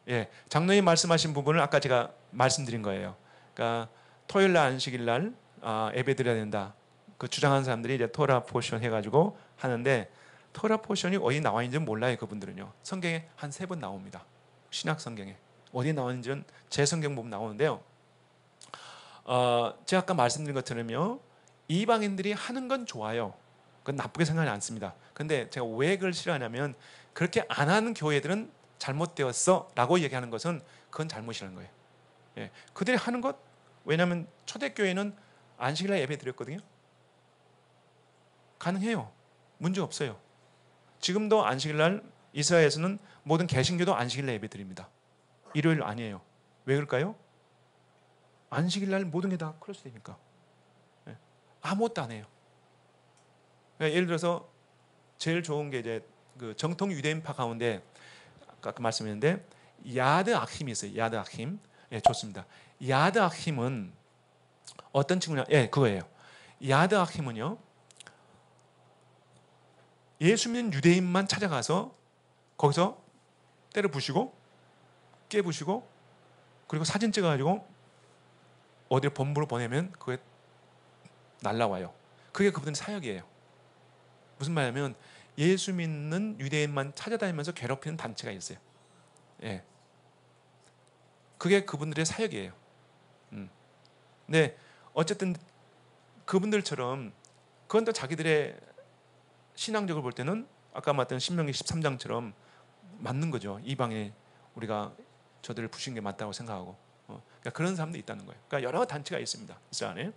예. 장로님 말씀하신 부분을 아까 제가 말씀드린 거예요. 그러니까 토요일 날 안식일 날 예배 드려야 된다. 그 주장하는 사람들이 이제 토라 포션 해가지고 하는데 토라 포션이 어디 나와 있는지 몰라요. 그분들은요. 성경에 한 3번 나옵니다. 신약 성경에 어디 나와 있는지는 제 성경 보면 나오는데요. 제가 아까 말씀드린 것처럼요. 이방인들이 하는 건 좋아요. 그건 나쁘게 생각하지 않습니다. 근데 제가 왜 그걸 싫어하냐면 그렇게 안 하는 교회들은 잘못되었어 라고 얘기하는 것은 그건 잘못이라는 거예요. 예. 그들이 하는 것, 왜냐하면 초대교회는 안식일날 예배 드렸거든요. 가능해요. 문제 없어요. 지금도 안식일날 이스라엘에서는 모든 개신교도 안식일날 예배 드립니다. 일요일 아니에요. 왜 그럴까요? 안식일날 모든 게 다 클로스 되니까. 예. 아무것도 안 해요. 그러니까 예를 들어서 제일 좋은 게 이제 그 정통 유대인파 가운데 아까 말씀했는데 야드 아힘이 있어요. 야드 아힘. 예, 좋습니다. 야드 아힘은 어떤 친구냐? 예, 그거예요. 야드 아힘은요. 예수 믿는 유대인만 찾아가서 거기서 때려 부시고 깨 부시고 그리고 사진 찍어가지고 어디 본부로 보내면 그게 날라와요. 그게 그분의 사역이에요. 무슨 말이냐면 예수 믿는 유대인만 찾아다니면서 괴롭히는 단체가 있어요. 예. 그게 그분들의 사역이에요. 근데 어쨌든 그분들처럼 그건 또 자기들의 신앙적으로 볼 때는 아까 말했던 신명기 13장처럼 맞는 거죠. 이방에 우리가 저들을 부신 게 맞다고 생각하고 그러니까 그런 사람도 있다는 거예요. 그러니까 여러 단체가 있습니다. 이스라엘 안에.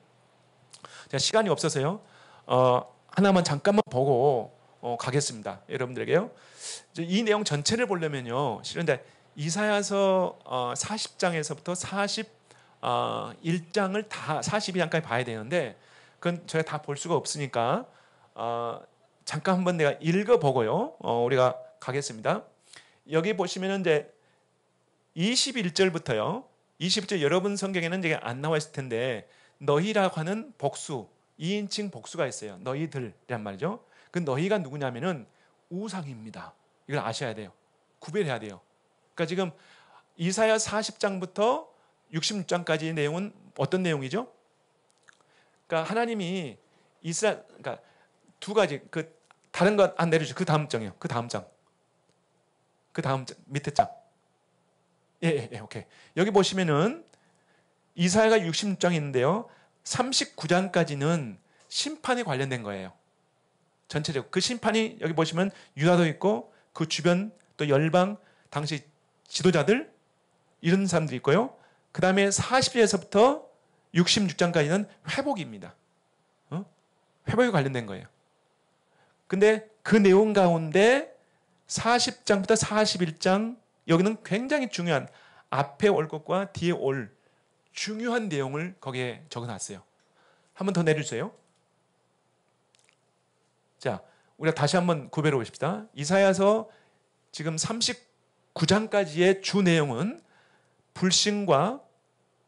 제가 시간이 없어서요. 하나만 잠깐만 보고 가겠습니다. 여러분들에게요. 이 내용 전체를 보려면요. 실은 이사야서 40장에서부터 41장을 다 42장까지 봐야 되는데 그건 저희가 다 볼 수가 없으니까 잠깐 한번 내가 읽어보고요. 우리가 가겠습니다. 여기 보시면은 이제 21절부터요. 21절 여러분 성경에는 이제 안 나와 있을 텐데 너희라고 하는 복수, 2인칭 복수가 있어요. 너희들이란 말이죠. 그 너희가 누구냐면은 우상입니다. 이걸 아셔야 돼요. 구별해야 돼요. 그러니까 지금 이사야 40장부터 66장까지의 내용은 어떤 내용이죠? 그러니까 하나님이 그러니까 두 가지 그 다른 것 안 내려주죠. 그 다음 장이요. 그 다음 장. 그 다음 장, 밑에 장. 예, 오케이. 여기 보시면은 이사야가 66장이 있는데요. 39장까지는 심판에 관련된 거예요. 전체적으로. 그 심판이 여기 보시면 유다도 있고 그 주변 또 열방 당시 지도자들 이런 사람들이 있고요. 그 다음에 40절에서부터 66장까지는 회복입니다. 회복에 관련된 거예요. 근데 그 내용 가운데 40장부터 41장 여기는 굉장히 중요한 앞에 올 것과 뒤에 올 중요한 내용을 거기에 적어놨어요. 한 번 더 내려주세요. 자, 우리가 다시 한번 구별해 보십시다. 이사야서 지금 39장까지의 주 내용은 불신과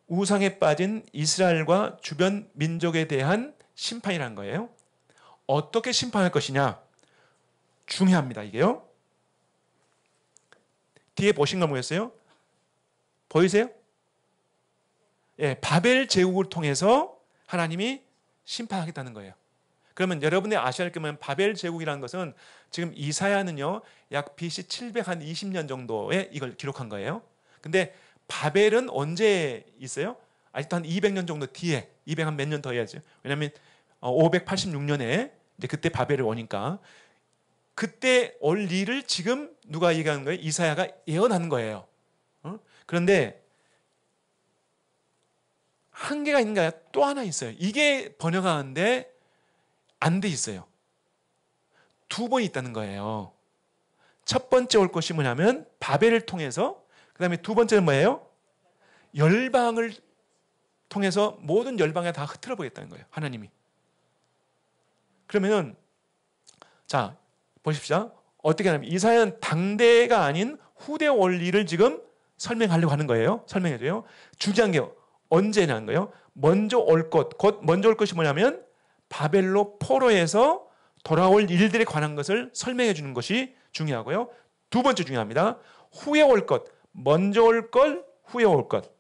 우상에 빠진 이스라엘과 주변 민족에 대한 심판이라는 거예요. 어떻게 심판할 것이냐? 중요합니다, 이게요. 뒤에 보신 거 뭐였어요? 보이세요? 예, 바벨 제국을 통해서 하나님이 심판하겠다는 거예요. 그러면 여러분이 아셔야 할 것은 바벨 제국이라는 것은 지금 이사야는요 약 BC 720년 정도에 이걸 기록한 거예요. 근데 바벨은 언제 있어요? 아직도 한 200년 정도 뒤에 200 한 몇 년 더 해야죠. 왜냐하면 586년에 이제 그때 바벨이 오니까 그때 올 일을 지금 누가 얘기하는 거예요? 이사야가 예언하는 거예요. 그런데 한계가 있는 게 아니라 또 하나 있어요. 이게 번역하는데 안 돼 있어요. 두 번 있다는 거예요. 첫 번째 올 것이 뭐냐면 바벨을 통해서, 그 다음에 두 번째는 뭐예요? 열방을 통해서 모든 열방에 다 흩어져 보겠다는 거예요. 하나님이. 그러면은 자 보십시오. 어떻게 하냐면 이사야는 당대가 아닌 후대 원리를 지금 설명하려고 하는 거예요. 설명해줘요. 중요한 게 언제냐는 거예요. 먼저 올 것, 곧 먼저 올 것이 뭐냐면 바벨로 포로에서 돌아올 일들에 관한 것을 설명해 주는 것이 중요하고요. 두 번째 중요합니다. 후에 올 것, 먼저 올 것, 후에 올 것.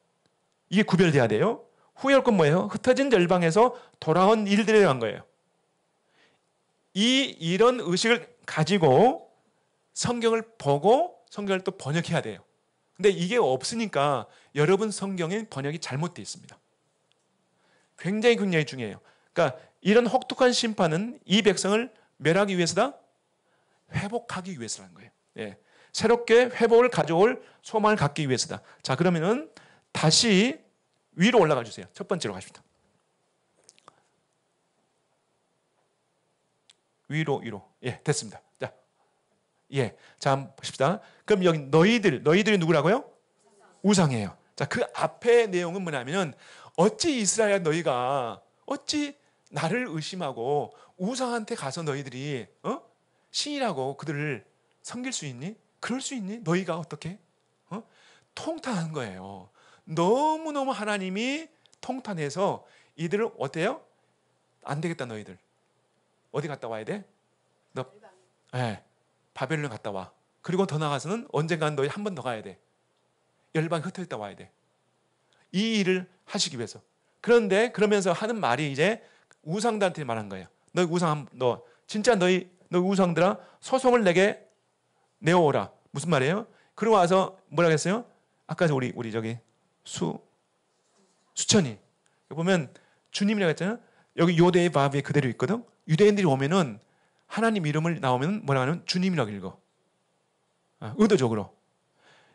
이게 구별돼야 돼요. 후에 올 건 뭐예요? 흩어진 열방에서 돌아온 일들에 관한 거예요. 이런 의식을 가지고 성경을 보고 성경을 또 번역해야 돼요. 근데 이게 없으니까 여러분 성경에 번역이 잘못되어 있습니다. 굉장히 중요해요. 그러니까 이런 혹독한 심판은 이 백성을 멸하기 위해서다? 회복하기 위해서라는 거예요. 예. 새롭게 회복을 가져올 소망을 갖기 위해서다. 자, 그러면은 다시 위로 올라가 주세요. 첫 번째로 가십니다. 위로. 예, 됐습니다. 자, 예. 자, 한번 보십시다. 그럼 여기 너희들이 누구라고요? 우상이에요. 자, 그 앞의 내용은 뭐냐면은 어찌 이스라엘 너희가 어찌 나를 의심하고 우상한테 가서 너희들이 신이라고 그들을 섬길 수 있니? 그럴 수 있니? 너희가 어떻게? 통탄한 거예요. 너무너무 하나님이 통탄해서 이들을 어때요? 안 되겠다 너희들. 어디 갔다 와야 돼? 너 네, 바벨론 갔다 와. 그리고 더 나가서는 언젠간 너희 한 번 더 가야 돼. 열방이 흩어졌다 와야 돼. 이 일을 하시기 위해서. 그런데 그러면서 하는 말이 이제 우상들한테 말한 거예요. 너 진짜 너희 우상들아 소송을 내게 내어오라. 무슨 말이에요? 그러고 와서 뭐라고 했어요? 아까 우리 저기 수천이 보면 주님이라고 했잖아요. 여기 요대의 바비에 그대로 있거든. 유대인들이 오면은 하나님 이름을 나오면 뭐라고 하냐면 주님이라고 읽어. 의도적으로.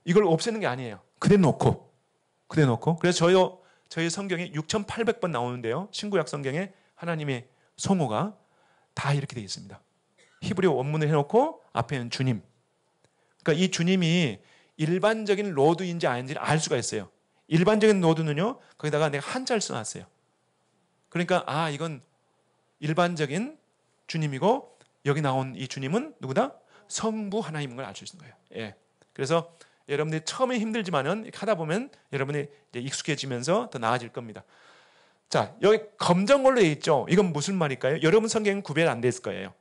이걸 없애는 게 아니에요. 그대 놓고. 그래서 저희 성경에 6,800번 나오는데요. 신구약 성경에 하나님의 성호가 다 이렇게 되어 있습니다. 히브리어 원문을 해놓고 앞에는 주님. 그러니까 이 주님이 일반적인 로드인지 아닌지를 알 수가 있어요. 일반적인 로드는요. 거기다가 내가 한자를 써놨어요. 그러니까 이건 일반적인 주님이고 여기 나온 이 주님은 누구다? 성부 하나님인 걸 알 수 있는 거예요. 예. 그래서 여러분들이 처음에 힘들지만은 하다 보면 여러분이 이제 익숙해지면서 더 나아질 겁니다. 자, 여기 검정걸로 되어 있죠. 이건 무슨 말일까요? 여러분 성경은 구별 안 됐을 거예요.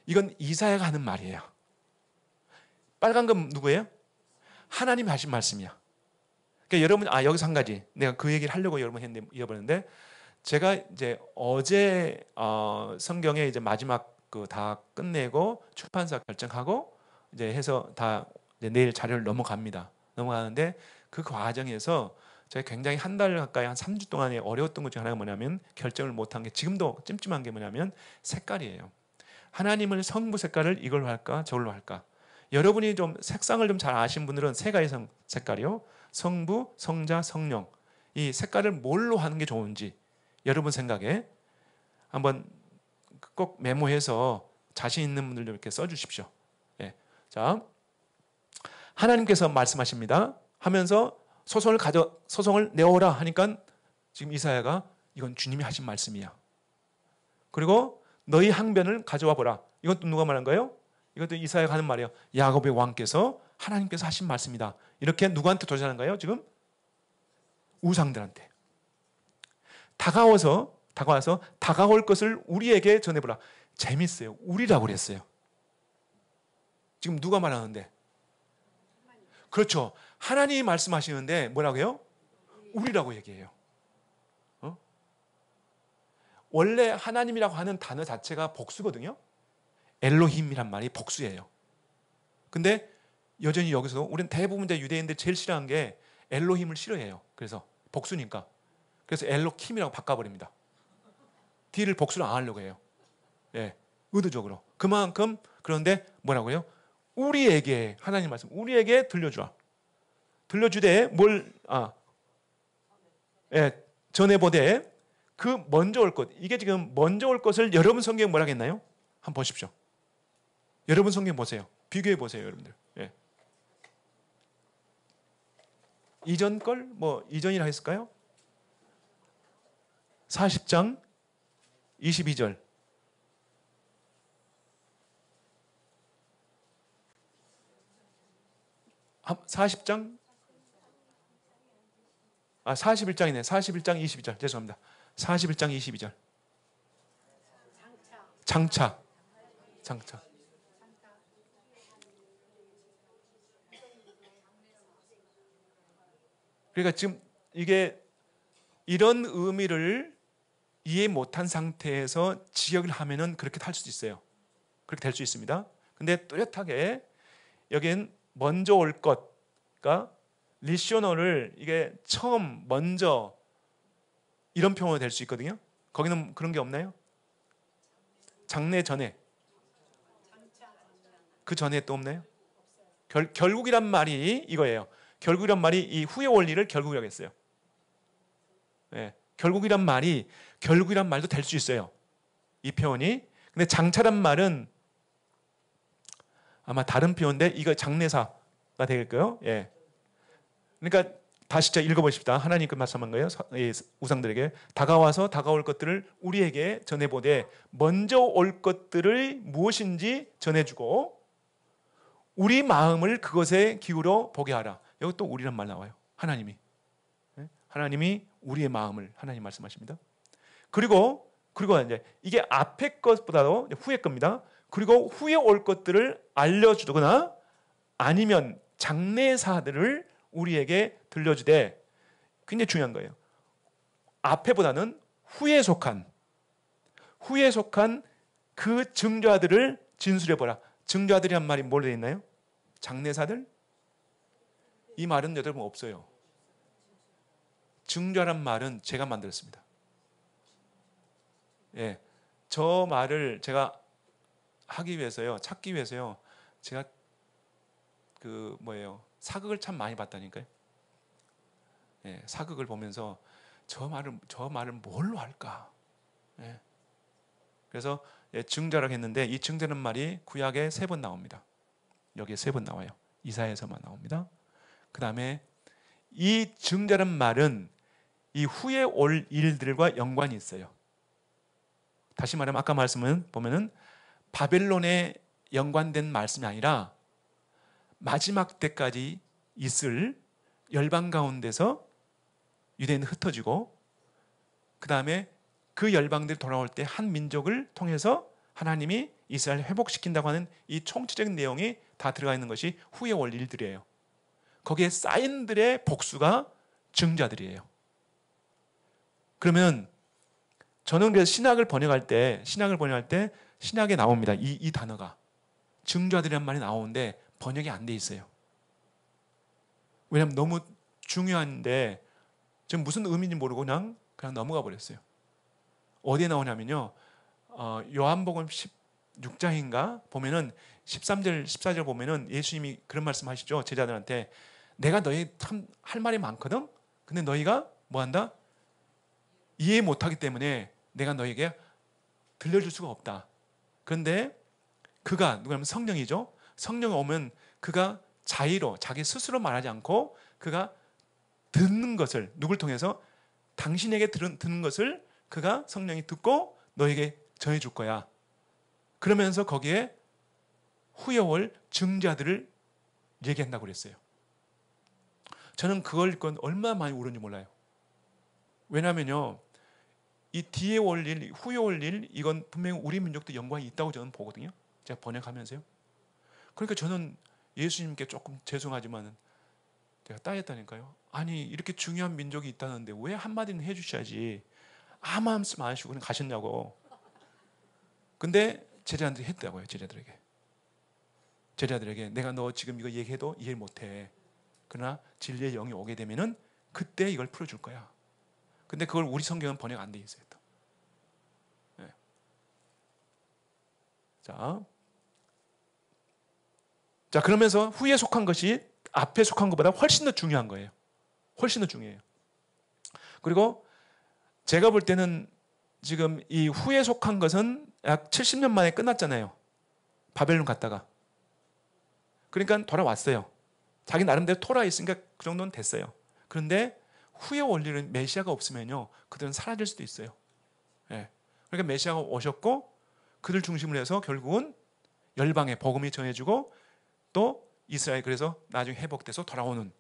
이건 이사야가 하는 말이에요. 빨간 건 누구예요? 하나님이 하신 말씀이야. 그러니까 여러분 여기서 한 가지 내가 그 얘기를 하려고 여러분 했는데 잊어버렸는데 제가 이제 어제 성경에 이제 마지막 그 다 끝내고 출판사 결정하고 이제 해서 다 이제 내일 자료를 넘어가는데 그 과정에서 제가 굉장히 한 달 가까이 한 3주 동안에 어려웠던 것 중 하나가 뭐냐면 결정을 못한 게 지금도 찜찜한 게 뭐냐면 색깔이에요. 하나님을 성부 색깔을 이걸로 할까 저걸로 할까. 여러분이 좀 색상을 좀 잘 아신 분들은 세 가지 색깔이요. 성부, 성자, 성령. 이 색깔을 뭘로 하는 게 좋은지 여러분 생각에 한번 꼭 메모해서 자신 있는 분들 좀 이렇게 써주십시오. 예. 자, 하나님께서 말씀하십니다. 하면서 소송을 내오라 하니까 지금 이사야가 이건 주님이 하신 말씀이야. 그리고 너희 항변을 가져와 보라. 이건 또 누가 말한 거예요? 이것도 이사야가 하는 말이에요. 야곱의 왕께서 하나님께서 하신 말씀이다. 이렇게 누구한테 도전하는 거예요? 지금 우상들한테. 다가와서 다가올 것을 우리에게 전해보라. 재밌어요. 우리라고 그랬어요. 지금 누가 말하는데? 그렇죠. 하나님이 말씀하시는데 뭐라고 해요? 우리라고 얘기해요. 원래 하나님이라고 하는 단어 자체가 복수거든요. 엘로힘이란 말이 복수예요. 근데 여전히 여기서 우리는 대부분 유대인들 제일 싫어하는 게 엘로힘을 싫어해요. 그래서 복수니까. 그래서 엘로킴이라고 바꿔버립니다. D를 복수를 안 하려고 해요. 예, 의도적으로. 그만큼 그런데 뭐라고요? 우리에게 하나님 말씀 우리에게 들려주라. 들려주되 예, 전해보되 그 먼저 올 것. 이게 지금 먼저 올 것을 여러분 성경에 뭐라 했나요? 한번 보십시오. 여러분 성경 보세요. 비교해 보세요, 여러분들. 예. 이전 걸 이전이라 했을까요? 40장 22절. 40장 41장이네. 41장 22절. 죄송합니다. 41장 22절. 장차. 그러니까 지금 이게 이런 의미를 이해 못한 상태에서 지역을 하면은 그렇게 탈 수도 있어요. 그렇게 될 수 있습니다. 근데 뚜렷하게 여긴 먼저 올 것, 그러니까 리셔너를 이게 처음, 먼저 이런 표현이 될 수 있거든요. 거기는 그런 게 없나요? 장래 전에. 그 전에 또 없나요? 결국이란 말이 이거예요. 결국이란 말이 이 후의 원리를 결국이라고 했어요. 예, 결국이란 말도 될 수 있어요. 이 표현이. 근데 장차란 말은 아마 다른 표현인데 이거 장래사가 되겠고요. 예. 그러니까 다시 읽어보십시다. 하나님께 말씀한 거예요. 우상들에게 다가와서 다가올 것들을 우리에게 전해보되 먼저 올 것들을 무엇인지 전해주고 우리 마음을 그것에 기울여 보게 하라. 여기 또 우리란 말 나와요. 하나님이 우리의 마음을 하나님 말씀하십니다. 그리고 이제 이게 앞의 것보다도 후의 겁니다. 그리고 후에 올 것들을 알려주거나 아니면 장래사들을 우리에게 들려주되 굉장히 중요한 거예요. 앞에보다는 후에 속한 그 증자들을 진술해보라. 증자들이란 말이 뭘로 되어 있나요? 장래사들? 이 말은 여러분 없어요. 증자란 말은 제가 만들었습니다. 예, 저 말을 제가 하기 위해서요, 찾기 위해서요, 제가 사극을 참 많이 봤다니까요. 예, 사극을 보면서 저 말을 뭘로 할까? 예. 그래서 증자라고 했는데 이 증자는 말이 구약에 3번 나옵니다. 여기에 3번 나와요. 이사야에서만 나옵니다. 그 다음에 이 증자란 말은 이 후에 올 일들과 연관이 있어요. 다시 말하면 아까 말씀은 보면은 바벨론에 연관된 말씀이 아니라 마지막 때까지 있을 열방 가운데서 유대인은 흩어지고 그 다음에 그 열방들이 돌아올 때 한 민족을 통해서 하나님이 이스라엘을 회복시킨다고 하는 이 총체적인 내용이 다 들어가 있는 것이 후에 올 일들이에요. 거기에 사인들의 복수가 증자들이에요. 그러면 저는 그래서 신학을 번역할 때 신학에 나옵니다. 이 단어가 증자들이란 말이 나오는데 번역이 안 돼 있어요. 왜냐하면 너무 중요한데 지금 무슨 의미인지 모르고 그냥 넘어가 버렸어요. 어디에 나오냐면요, 요한복음 16장인가 보면은 13절 14절 보면은 예수님이 그런 말씀하시죠. 제자들한테 내가 너희 참 할 말이 많거든. 근데 너희가 뭐한다? 이해 못하기 때문에 내가 너희에게 들려줄 수가 없다. 그런데 그가 누구냐면 성령이죠. 성령이 오면 그가 자의로 자기 스스로 말하지 않고 그가 듣는 것을 누굴 통해서 당신에게 듣는 것을 그가 성령이 듣고 너에게 전해줄 거야. 그러면서 거기에 후에 올 증자들을 얘기한다고 그랬어요. 저는 그걸 읽고 얼마나 많이 울었는지 몰라요. 왜냐하면요, 이 뒤에 올 일, 후에 올 일, 이건 분명히 우리 민족도 연관이 있다고 저는 보거든요. 제가 번역하면서요. 그러니까 저는 예수님께 조금 죄송하지만 제가 따졌다니까요. 아니 이렇게 중요한 민족이 있다는데 왜 한마디는 해주셔야지. 아무 말씀 안 하시고 그냥 가셨냐고. 근데 제자들이 했다고요. 제자들에게 내가 너 지금 이거 얘기해도 이해 못해. 그러나 진리의 영이 오게 되면은 그때 이걸 풀어줄 거야. 근데 그걸 우리 성경은 번역 안 돼 있어요. 또. 네. 자, 그러면서 후에 속한 것이 앞에 속한 것보다 훨씬 더 중요한 거예요. 훨씬 더 중요해요. 그리고 제가 볼 때는 지금 이 후에 속한 것은 약 70년 만에 끝났잖아요. 바벨론 갔다가. 그러니까 돌아왔어요. 자기 나름대로 토라 있으니까 그 정도는 됐어요. 그런데 후에 올 일은 메시아가 없으면요, 그들은 사라질 수도 있어요. 예. 그러니까 메시아가 오셨고 그들 중심으로 해서 결국은 열방에 복음이 전해지고 또 이스라엘 그래서 나중에 회복돼서 돌아오는,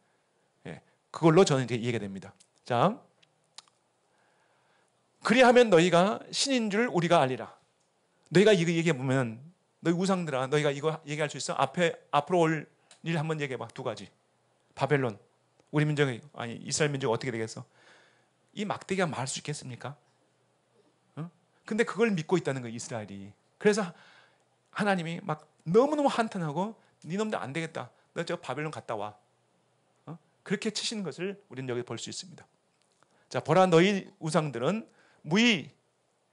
예. 그걸로 저는 이제 이해가 됩니다. 자, 그리하면 너희가 신인 줄 우리가 알리라. 너희가 이거 얘기해 보면 너희 우상들아, 너희가 이거 얘기할 수 있어? 앞으로 올 일 한번 얘기해 봐. 두 가지. 바벨론, 우리 민족이 아니 이스라엘 민족이 어떻게 되겠어? 이 막대기가 말할 수 있겠습니까? 어? 근데 그걸 믿고 있다는 거예요, 이스라엘이. 그래서 하나님이 막 너무너무 한탄하고 네 놈들 안 되겠다. 너 저 바벨론 갔다 와. 어? 그렇게 치시는 것을 우리는 여기 볼 수 있습니다. 자, 보라 너희 우상들은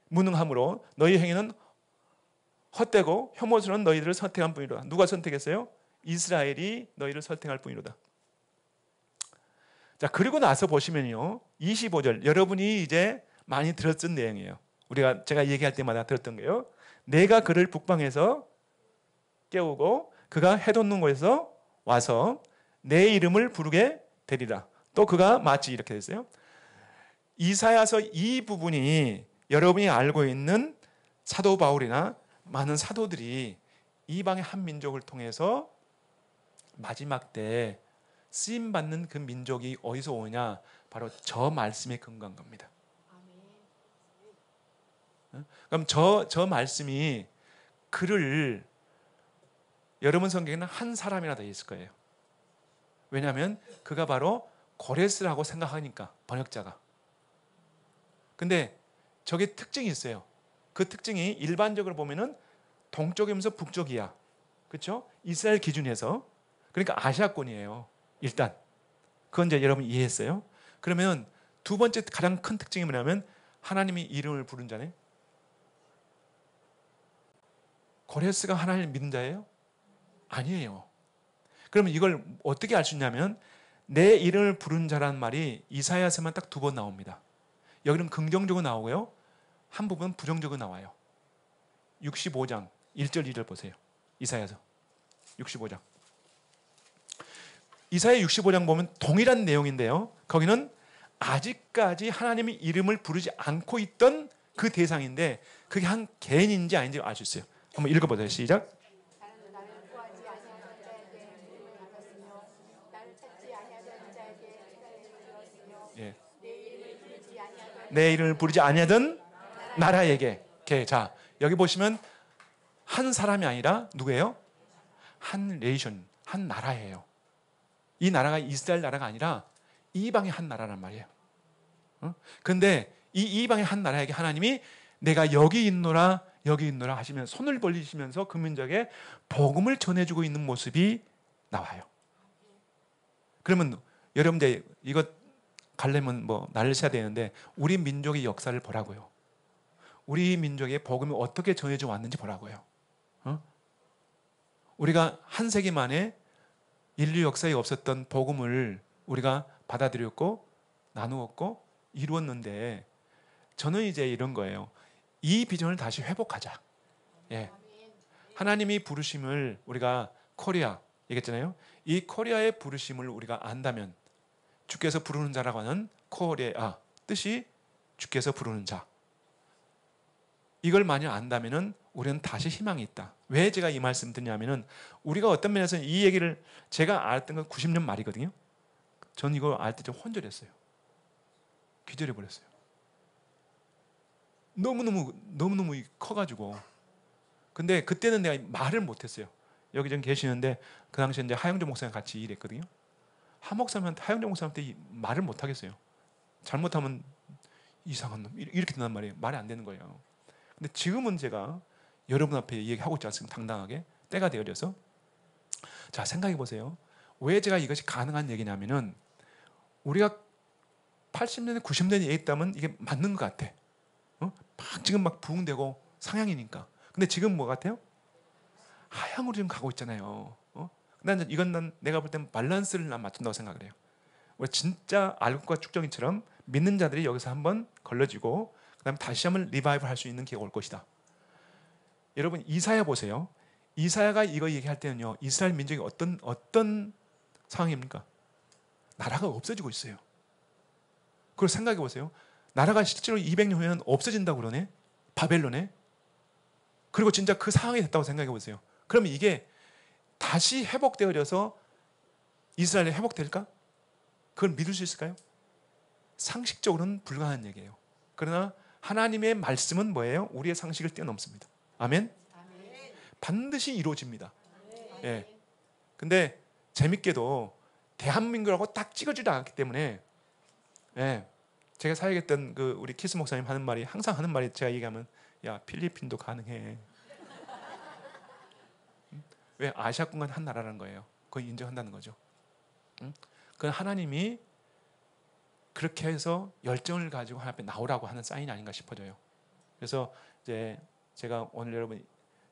무능함으로 너희 행위는 헛되고 혐오스러운 너희들을 선택한 뿐이로다. 누가 선택했어요? 이스라엘이 너희를 선택할 뿐이로다. 자, 그리고 나서 보시면요, 25절 여러분이 이제 많이 들었던 내용이에요. 제가 얘기할 때마다 들었던 거예요. 내가 그를 북방에서 깨우고 그가 해돋는 곳에서 와서 내 이름을 부르게 되리라. 또 그가 마치 이렇게 됐어요. 이사야서 이 부분이 여러분이 알고 있는 사도 바울이나 많은 사도들이 이방의 한 민족을 통해서 마지막 때 쓰임받는 그 민족이 어디서 오냐? 바로 저 말씀에 근거한 겁니다. 그럼 저 말씀이 그를 여러분 성경에는 한 사람이나 되어 있을 거예요. 왜냐하면 그가 바로 고레스라고 생각하니까, 번역자가. 근데 저게 특징이 있어요. 그 특징이 일반적으로 보면은 동쪽이면서 북쪽이야. 그렇죠? 이스라엘 기준에서. 그러니까 아시아권이에요. 일단. 그건 이제 여러분 이해했어요? 그러면 두 번째 가장 큰 특징이 뭐냐면 하나님이 이름을 부른 자네. 고레스가 하나님을 믿는 자예요? 아니에요. 그러면 이걸 어떻게 알 수 있냐면 내 이름을 부른 자라는 말이 이사야서만 딱 두 번 나옵니다. 여기는 긍정적으로 나오고요. 한 부분 부정적으로 나와요. 65장 1절 2절 보세요. 이사야서 65장. 이사야 65장 보면 동일한 내용인데요. 거기는 아직까지 하나님의 이름을 부르지 않고 있던 그 대상인데 그게 한 개인인지 아닌지 알 수 있어요. 한번 읽어보세요. 시작. 예. 내 이름을 부르지 아니하던 나라에게. 자, 여기 보시면 한 사람이 아니라 누구예요? 한 네이션, 한 나라예요. 이 나라가 이스라엘 나라가 아니라 이방의 한 나라란 말이에요. 그런데 이 이방의 한 나라에게 하나님이 내가 여기 있노라 하시면 손을 벌리시면서 그 민족에 복음을 전해주고 있는 모습이 나와요. 그러면 여러분들 이거 가려면 뭐 날을 새야 되는데 우리 민족의 역사를 보라고요. 우리 민족의 복음이 어떻게 전해져 왔는지 보라고요. 우리가 한 세기 만에 인류 역사에 없었던 복음을 우리가 받아들였고 나누었고 이루었는데 저는 이제 이런 거예요. 이 비전을 다시 회복하자. 예. 하나님이 부르심을 우리가 코리아 얘기했잖아요. 이 코리아의 부르심을 우리가 안다면 주께서 부르는 자라고 하는 코리아 뜻이 주께서 부르는 자. 이걸 만약 안다면은 우리는 다시 희망이 있다. 왜 제가 이 말씀 드냐면은 우리가 어떤 면에서는 이 얘기를 제가 알았던 건 90년 말이거든요. 전 이거 알 때 좀 혼절했어요. 기절해 버렸어요. 너무너무 커가지고. 근데 그때는 내가 말을 못했어요. 여기 좀 계시는데 그 당시에 이제 하영조 목사랑 같이 일했거든요. 하영조 목사님한테 말을 못하겠어요. 잘못하면 이상한 놈 이렇게 된단 말이에요. 말이 안 되는 거예요. 근데 지금은 제가 여러분 앞에 얘기하고 있지 않습니까? 당당하게 때가 되어져서. 자, 생각해 보세요. 왜 제가 이것이 가능한 얘기냐면은 우리가 80년대 90년대에 있다면 이게 맞는 것 같아. 막 지금 막 부흥되고 상향이니까. 근데 지금 뭐 같아요? 하향으로 지금 가고 있잖아요. 난 이건 내가 볼 땐 밸런스를 난 맞춘다고 생각을 해요. 우리 진짜 알곡과 쭉정이처럼 믿는 자들이 여기서 한번 걸러지고 그다음에 다시 한번 리바이벌 할 수 있는 기회가 올 것이다. 여러분 이사야 보세요. 이사야가 이거 얘기할 때는요. 이스라엘 민족이 어떤 상황입니까? 나라가 없어지고 있어요. 그걸 생각해 보세요. 나라가 실제로 200년 후에는 없어진다고 그러네. 바벨론에. 그리고 진짜 그 상황이 됐다고 생각해 보세요. 그러면 이게 다시 회복되어져서 이스라엘이 회복될까? 그걸 믿을 수 있을까요? 상식적으로는 불가능한 얘기예요. 그러나 하나님의 말씀은 뭐예요? 우리의 상식을 뛰어넘습니다. 아멘? 반드시 이루어집니다. 예. 근데 재밌게도 대한민국하고 딱 찍어지지 않았기 때문에 예. 제가 사역했던 그 우리 키스 목사님 하는 말이 항상 하는 말이 제가 얘기하면 야 필리핀도 가능해. 왜 아시아권은 한 나라라는 거예요. 그걸 인정한다는 거죠. 그건 하나님이 그렇게 해서 열정을 가지고 하나님 앞에 나오라고 하는 사인이 아닌가 싶어져요. 그래서 이제 제가 오늘 여러분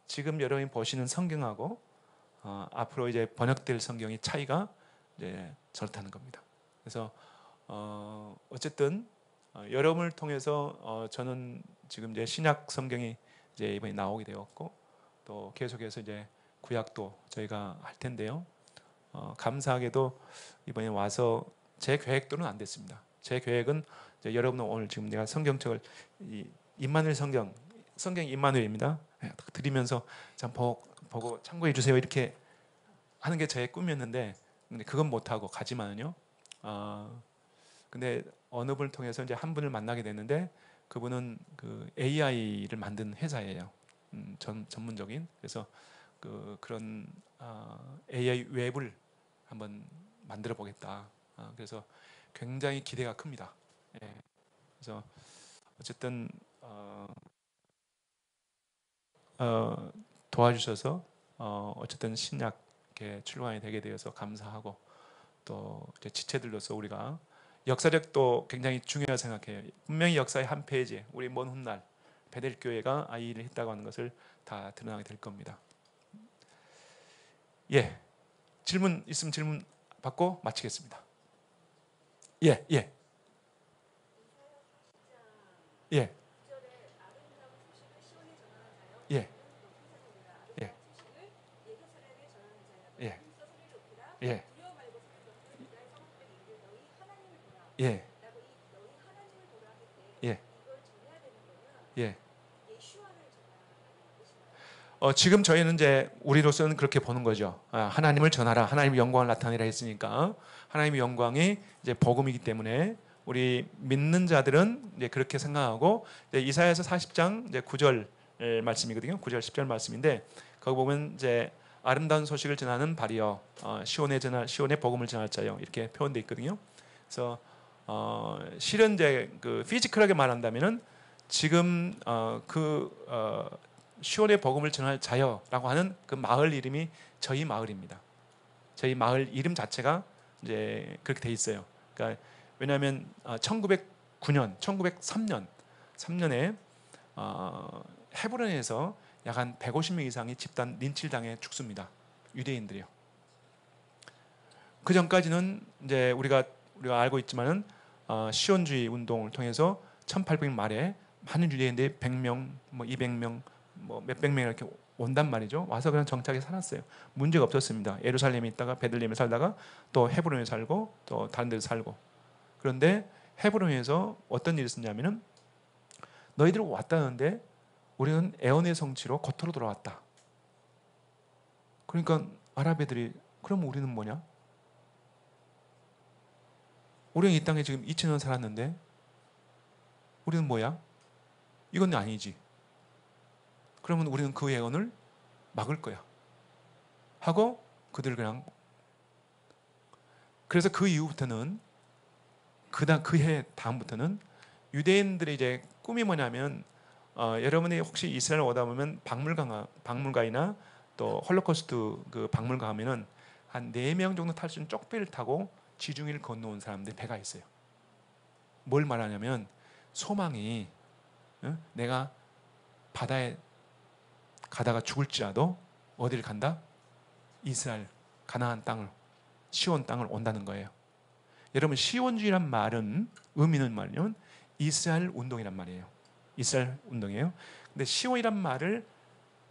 지금 여러분이 보시는 성경하고 앞으로 이제 번역될 성경의 차이가 이제 저렇다는 겁니다. 그래서 어쨌든 여러분을 통해서 저는 지금 이제 신약 성경이 이제 이번에 나오게 되었고 또 계속해서 이제 구약도 저희가 할 텐데요. 감사하게도 이번에 와서 제 계획대로는 안 됐습니다. 제 계획은 이제 여러분은 오늘 지금 내가 성경책을 임마누엘 성경 임마누엘입니다. 드리면서 참 보고 참고해 주세요 이렇게 하는 게 제 꿈이었는데 근데 그건 못 하고 가지만은요. 근데 어느 분을 통해서 이제 한 분을 만나게 됐는데 그분은 그 AI를 만든 회사예요. 전문적인. 그래서 그런 AI 웹을 한번 만들어 보겠다. 그래서 굉장히 기대가 큽니다. 예. 그래서 어쨌든 도와주셔서 어쨌든 신약에 출간이 되게 되어서 감사하고 또 이제 지체들로서 우리가 역사력도 굉장히 중요하다고 생각해요. 분명히 역사의 한 페이지, 우리 먼 훗날 베델 교회가 이 일을 했다고 하는 것을 다 드러나게 될 겁니다. 예, 질문 있으면 질문 받고 마치겠습니다. 예, 예, 예, 예, 예, 예, 예, 예, 예, 예. 지금 저희는 이제 우리로서는 그렇게 보는 거죠. 하나님을 전하라, 하나님의 영광을 나타내라 했으니까 하나님의 영광이 이제 복음이기 때문에 우리 믿는 자들은 이제 그렇게 생각하고 이제 이사야서 40장 이제 9절 말씀이거든요. 9절 10절 말씀인데 거기 보면 이제 아름다운 소식을 전하는 발이여 시온의 복음을 전할 자여 이렇게 표현되어 있거든요. 그래서 실은 이제 그 피지컬하게 말한다면은 지금 시온의 복음을 전할 자여라고 하는 그 마을 이름이 저희 마을입니다. 저희 마을 이름 자체가 이제 그렇게 돼 있어요. 그러니까 왜냐하면 1909년, 1903년에 헤브론에서 약 한 150명 이상이 집단 린치를 당해 죽습니다. 유대인들이요. 그 전까지는 이제 우리가 알고 있지만은 시온주의 운동을 통해서 1800년 말에 많은 유대인들이 100명, 뭐 200명, 뭐 몇백 명 이렇게 온단 말이죠. 와서 그냥 정착해 살았어요. 문제가 없었습니다. 예루살렘에 있다가 베들레헴에 살다가 또 헤브론에 살고 또 다른 데서 살고. 그런데 헤브론에서 어떤 일이 있었냐면은 너희들 왔다는데 우리는 에온의 성취로 고토로 돌아왔다. 그러니까 아랍 애들이 그럼 우리는 뭐냐? 우리는 이 땅에 지금 2000년 살았는데 우리는 뭐야? 이건 아니지. 그러면 우리는 그 예언을 막을 거야. 하고 그들 그냥 그래서 그 이후부터는 그 해 다음부터는 유대인들의 이제 꿈이 뭐냐면 여러분이 혹시 이스라엘 오다 보면 박물관이나 또 홀로코스트 그 박물관 가면은 한 4명 정도 탈 수 있는 쪽배를 타고 지중해를 건너온 사람들 배가 있어요. 뭘 말하냐면 소망이 내가 바다에 가다가 죽을지라도 어디를 간다? 이스라엘 가나안 땅을 시온 땅을 온다는 거예요. 여러분 시온주의란 말은 의미는 말이면 이스라엘 운동이란 말이에요. 이스라엘 운동이에요. 근데 시온이란 말을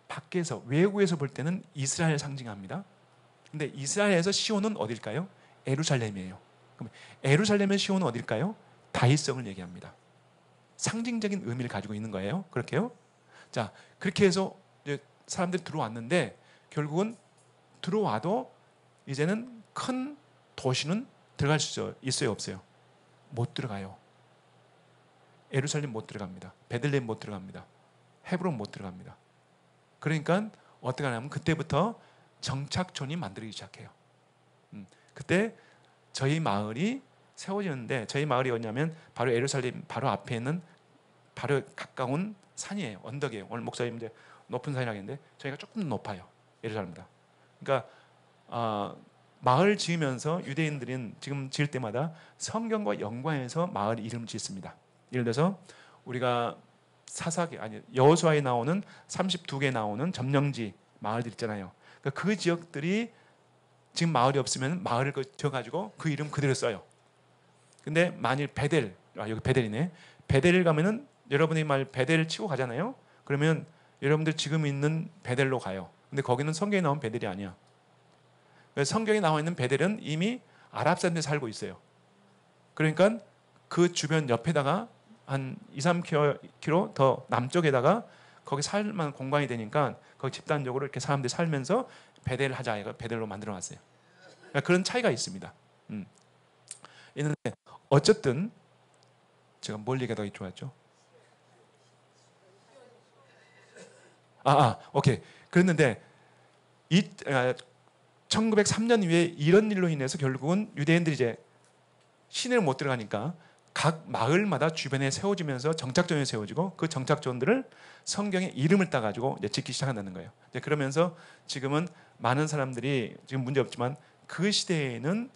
밖에서 외국에서 볼 때는 이스라엘 상징합니다. 근데 이스라엘에서 시온은 어딜까요? 예루살렘이에요. 그럼 예루살렘의 시온은 어딜까요? 다윗성을 얘기합니다. 상징적인 의미를 가지고 있는 거예요. 그렇게요? 자, 그렇게 해서 이제 사람들이 들어왔는데 결국은 들어와도 이제는 큰 도시는 들어갈 수 있어요, 없어요? 못 들어가요. 예루살렘 못 들어갑니다. 베들레헴 못 들어갑니다. 헤브론 못 들어갑니다. 그러니까 어떻게 하냐면 그때부터 정착촌이 만들어지기 시작해요. 그때 저희 마을이 세워지는데 저희 마을이 어디냐면 바로 예루살렘 바로 앞에 있는 바로 가까운 산이에요. 언덕이에요. 오늘 목사님 이제 높은 산이라고 했는데 저희가 조금 높아요. 예루살렘보다. 그러니까 마을 지으면서 유대인들은 지금 지을 때마다 성경과 연관해서 마을 이름을 짓습니다. 예를 들어서 우리가 사사기 아니 여호수아에 나오는 32개 나오는 점령지 마을들 있잖아요. 그러니까 그 지역들이 지금 마을이 없으면 마을을 지어가지고 그 이름 그대로 써요. 근데 만일 베델 여기 베델이네. 베델을 가면은 여러분이 말 베델을 치고 가잖아요. 그러면 여러분들 지금 있는 베델로 가요. 근데 거기는 성경에 나온 베델이 아니야. 성경에 나와 있는 베델은 이미 아랍 사람들이 살고 있어요. 그러니까 그 주변 옆에다가 한 2, 3km 더 남쪽에다가 거기 살만한 공간이 되니까 거기 집단적으로 이렇게 사람들이 살면서 베델 하자 이거 베델로 만들어 놨어요. 그러니까 그런 차이가 있습니다. 있는데 어쨌든 제가 뭘 얘기가 더 좋았죠? 오케이. 그랬는데 1903년 이후에 이런 일로 인해서 결국은 유대인들이 이제 시내를 못 들어가니까 각 마을마다 주변에 세워지면서 정착존이 세워지고 그 정착존들을 성경의 이름을 따가지고 이제 짓기 시작한다는 거예요. 이제 그러면서 지금은 많은 사람들이 지금 문제 없지만 그 시대에는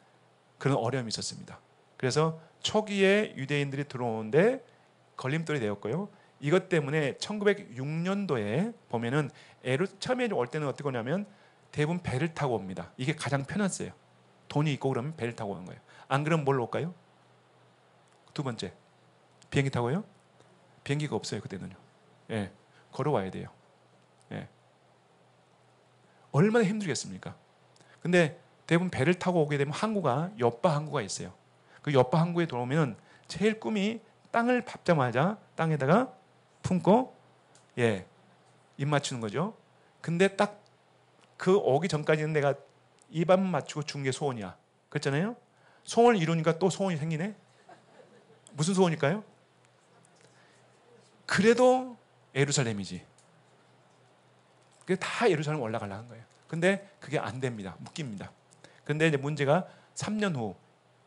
그런 어려움이 있었습니다. 그래서 초기에 유대인들이 들어오는데 걸림돌이 되었고요. 이것 때문에 1906년도에 보면은 처음에 올 때는 어떻게 오냐면 대부분 배를 타고 옵니다. 이게 가장 편했어요. 돈이 있고 그러면 배를 타고 오는 거예요. 안 그러면 뭘로 올까요? 두 번째, 비행기 타고요? 비행기가 없어요 그때는요. 예, 걸어와야 돼요. 예. 얼마나 힘들겠습니까? 근데 대부분 배를 타고 오게 되면 항구가 옆바 항구가 있어요. 그 옆바 항구에 들어오면 제일 꿈이 땅을 밟자마자 땅에다가 품고 입 맞추는 거죠. 근데 딱 그 오기 전까지는 내가 입 안 맞추고 준 게 소원이야. 그렇잖아요. 소원을 이루니까 또 소원이 생기네. 무슨 소원일까요? 그래도 예루살렘이지. 그게 다 예루살렘 올라가려는 거예요. 근데 그게 안 됩니다. 묶입니다. 근데 이제 문제가 3년 후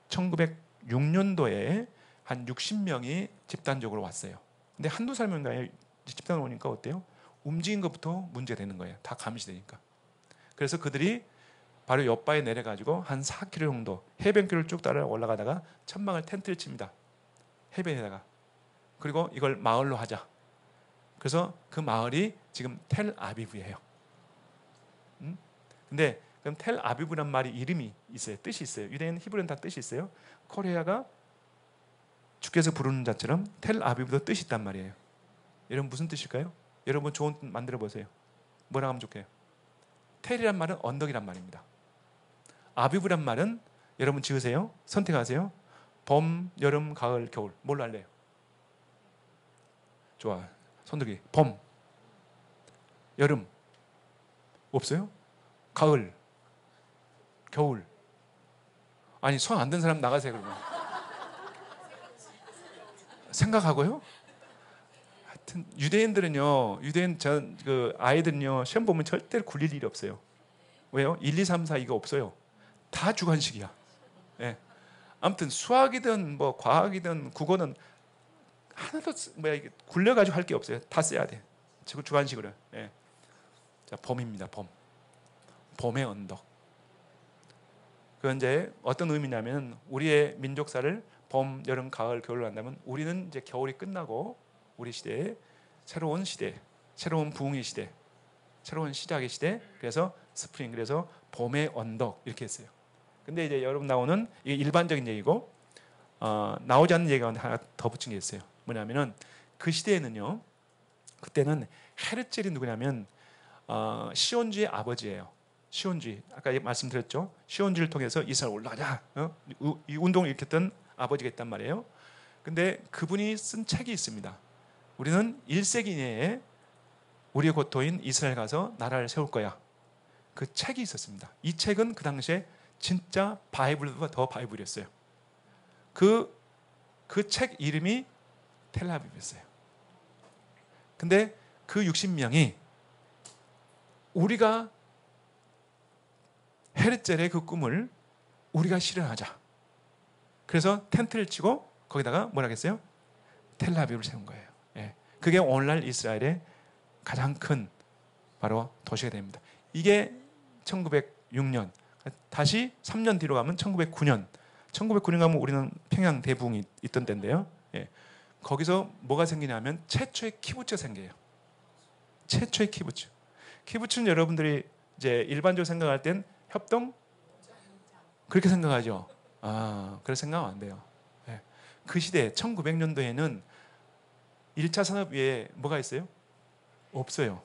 1906년도에 한 60명이 집단적으로 왔어요. 근데 한두 사람인가요? 집단으로 오니까 어때요? 움직인 것부터 문제가 되는 거예요. 다 감시되니까. 그래서 그들이 바로 옆바에 내려가지고 한 4km 정도 해변길을 쭉 따라 올라가다가 천막을 텐트를 칩니다. 해변에다가. 그리고 이걸 마을로 하자. 그래서 그 마을이 지금 텔아비브예요. 근데 그럼 텔아비브란 말이 이름이 있어요. 뜻이 있어요. 유대인 히브리는 다 뜻이 있어요. 코리아가 주께서 부르는 자처럼 텔아비브도 뜻이 있단 말이에요. 여러분 무슨 뜻일까요? 여러분 좋은 뜻 만들어 보세요. 뭐라고 하면 좋게요? 텔이란 말은 언덕이란 말입니다. 아비브란 말은 여러분 지으세요. 선택하세요. 봄, 여름, 가을, 겨울. 뭘로 할래요? 좋아. 손들기. 봄, 여름. 없어요? 가을, 겨울. 아니 손 안 든 사람 나가세요 그러면. 생각하고요. 하여튼 유대인들은요, 유대인 그 아이들은요 시험 보면 절대로 굴릴 일이 없어요. 왜요? 1, 2, 3, 4 이거 없어요. 다 주관식이야. 예. 아무튼 수학이든 뭐 과학이든 국어는 하나도 이게 굴려가지고 할 게 없어요. 다 써야 돼. 주관식으로. 예. 자, 봄입니다. 봄. 봄의 언덕. 그건 이제 어떤 의미냐면 우리의 민족사를 봄, 여름, 가을, 겨울로 한다면 우리는 이제 겨울이 끝나고 우리 시대에 새로운 시대, 새로운 부흥의 시대, 새로운 시작의 시대. 그래서 스프링, 그래서 봄의 언덕 이렇게 했어요. 근데 이제 여러분 나오는 이게 일반적인 얘기고 나오지 않는 얘기가 하나 더 붙인 게 있어요. 뭐냐면은 그 시대에는요, 그때는 헤르젤이 누구냐면 시온주의 아버지예요. 시온주의, 아까 말씀드렸죠. 시온주의를 통해서 이스라엘 올라가자, 이 운동을 일으켰던 아버지가 있단 말이에요. 근데 그분이 쓴 책이 있습니다. 우리는 1세기 내에 우리의 고토인 이스라엘 가서 나라를 세울 거야. 그 책이 있었습니다. 이 책은 그 당시에 진짜 바이블보다 더 바이블이었어요. 그 책 이름이 텔아비브였어요. 근데 그 60명이 우리가 헤르젤의 그 꿈을 우리가 실현하자. 그래서 텐트를 치고 거기다가 뭐라 했어요? 텔아비브를 세운 거예요. 예. 그게 오늘날 이스라엘의 가장 큰 바로 도시가 됩니다. 이게 1906년, 다시 3년 뒤로 가면 1909년. 1909년 가면 우리는 평양 대붕이 있던 때인데요. 예. 거기서 뭐가 생기냐면 최초의 키부츠가 생겨요. 최초의 키부츠. 키부츠는 여러분들이 이제 일반적으로 생각할 땐 협동? 그렇게 생각하죠. 그렇게 생각하면 안 돼요. 예. 그 시대 1900년도에는 1차 산업 위에 뭐가 있어요? 없어요.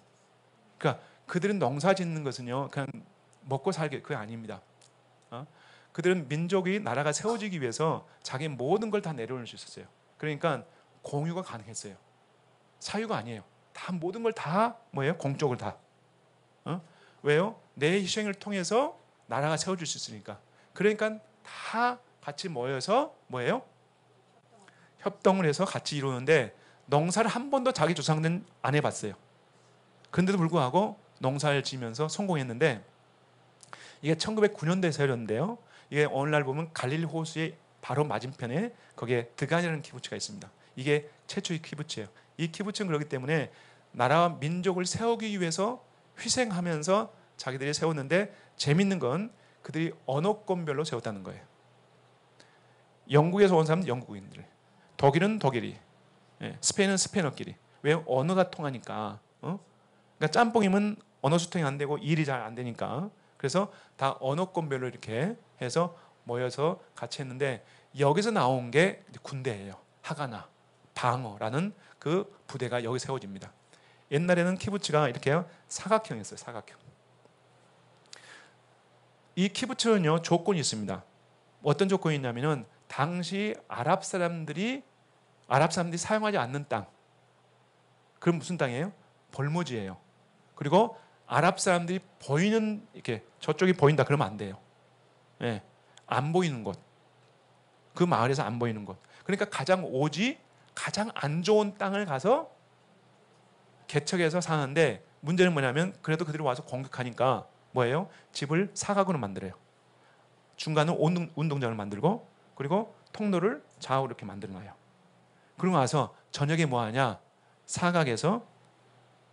그러니까 그들은 농사 짓는 것은요, 그냥 먹고 살게 그게 아닙니다. 그들은 민족이 나라가 세워지기 위해서 자기 모든 걸 다 내려놓을 수 있었어요. 그러니까 공유가 가능했어요. 사유가 아니에요. 다 모든 걸 다 뭐예요? 공적을 다. 왜요? 내 희생을 통해서 나라가 세워질 수 있으니까. 그러니까 다 같이 모여서 뭐예요? 협동을 해서 같이 이루는데 농사를 한 번도 자기 조상들은 안 해봤어요. 그런데도 불구하고 농사를 지면서 성공했는데 이게 1909년도에 세워졌는데요. 이게 오늘날 보면 갈릴리 호수의 바로 맞은편에 거기에 드간이라는 키부츠가 있습니다. 이게 최초의 키부츠예요. 이 키부츠는 그렇기 때문에 나라와 민족을 세우기 위해서 희생하면서 자기들이 세웠는데 재밌는 건 그들이 언어권별로 세웠다는 거예요. 영국에서 온 사람은 영국인들, 독일은 독일이, 스페인은 스페인어끼리. 왜? 언어가 통하니까. 그러니까 짬뽕이면 언어 소통이 안 되고 일이 잘 안 되니까. 그래서 다 언어권별로 이렇게 해서 모여서 같이 했는데 여기서 나온 게 군대예요. 하가나, 방어라는 그 부대가 여기 세워집니다. 옛날에는 키부츠가 이렇게 사각형이었어요. 사각형. 이 키부츠는요, 조건이 있습니다. 어떤 조건이 있냐면은 당시 아랍 사람들이 사용하지 않는 땅. 그럼 무슨 땅이에요? 벌모지예요. 그리고 아랍 사람들이 보이는, 이렇게 저쪽이 보인다 그러면 안 돼요. 예, 안 보이는 곳. 그 마을에서 안 보이는 곳. 그러니까 가장 안 좋은 땅을 가서 개척해서 사는데 문제는 뭐냐면 그래도 그들이 와서 공격하니까 뭐예요? 집을 사각으로 만들어요. 중간은 운동장을 만들고 그리고 통로를 좌우로 이렇게 만들어놔요. 그러고 나서 저녁에 뭐 하냐? 사각에서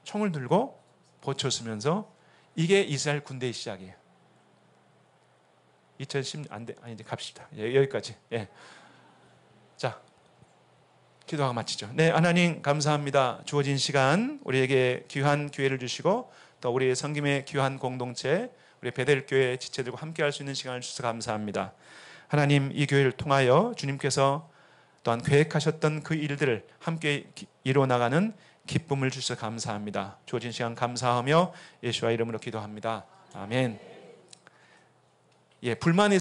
총을 들고 보초 쓰면서 이게 이스라엘 군대의 시작이에요. 2010 안 돼. 이제 갑시다. 여기까지. 예. 자, 기도하고 마치죠. 네, 하나님 감사합니다. 주어진 시간 우리에게 귀한 기회를 주시고 또 우리 성김의 귀한 공동체 우리 베델교회 지체들과 함께할 수 있는 시간을 주셔서 감사합니다. 하나님, 이 교회를 통하여 주님께서 또한 계획하셨던 그 일들을 함께 이루어나가는 기쁨을 주셔서 감사합니다. 주어진 시간 감사하며 예수와 이름으로 기도합니다. 아멘. 불만이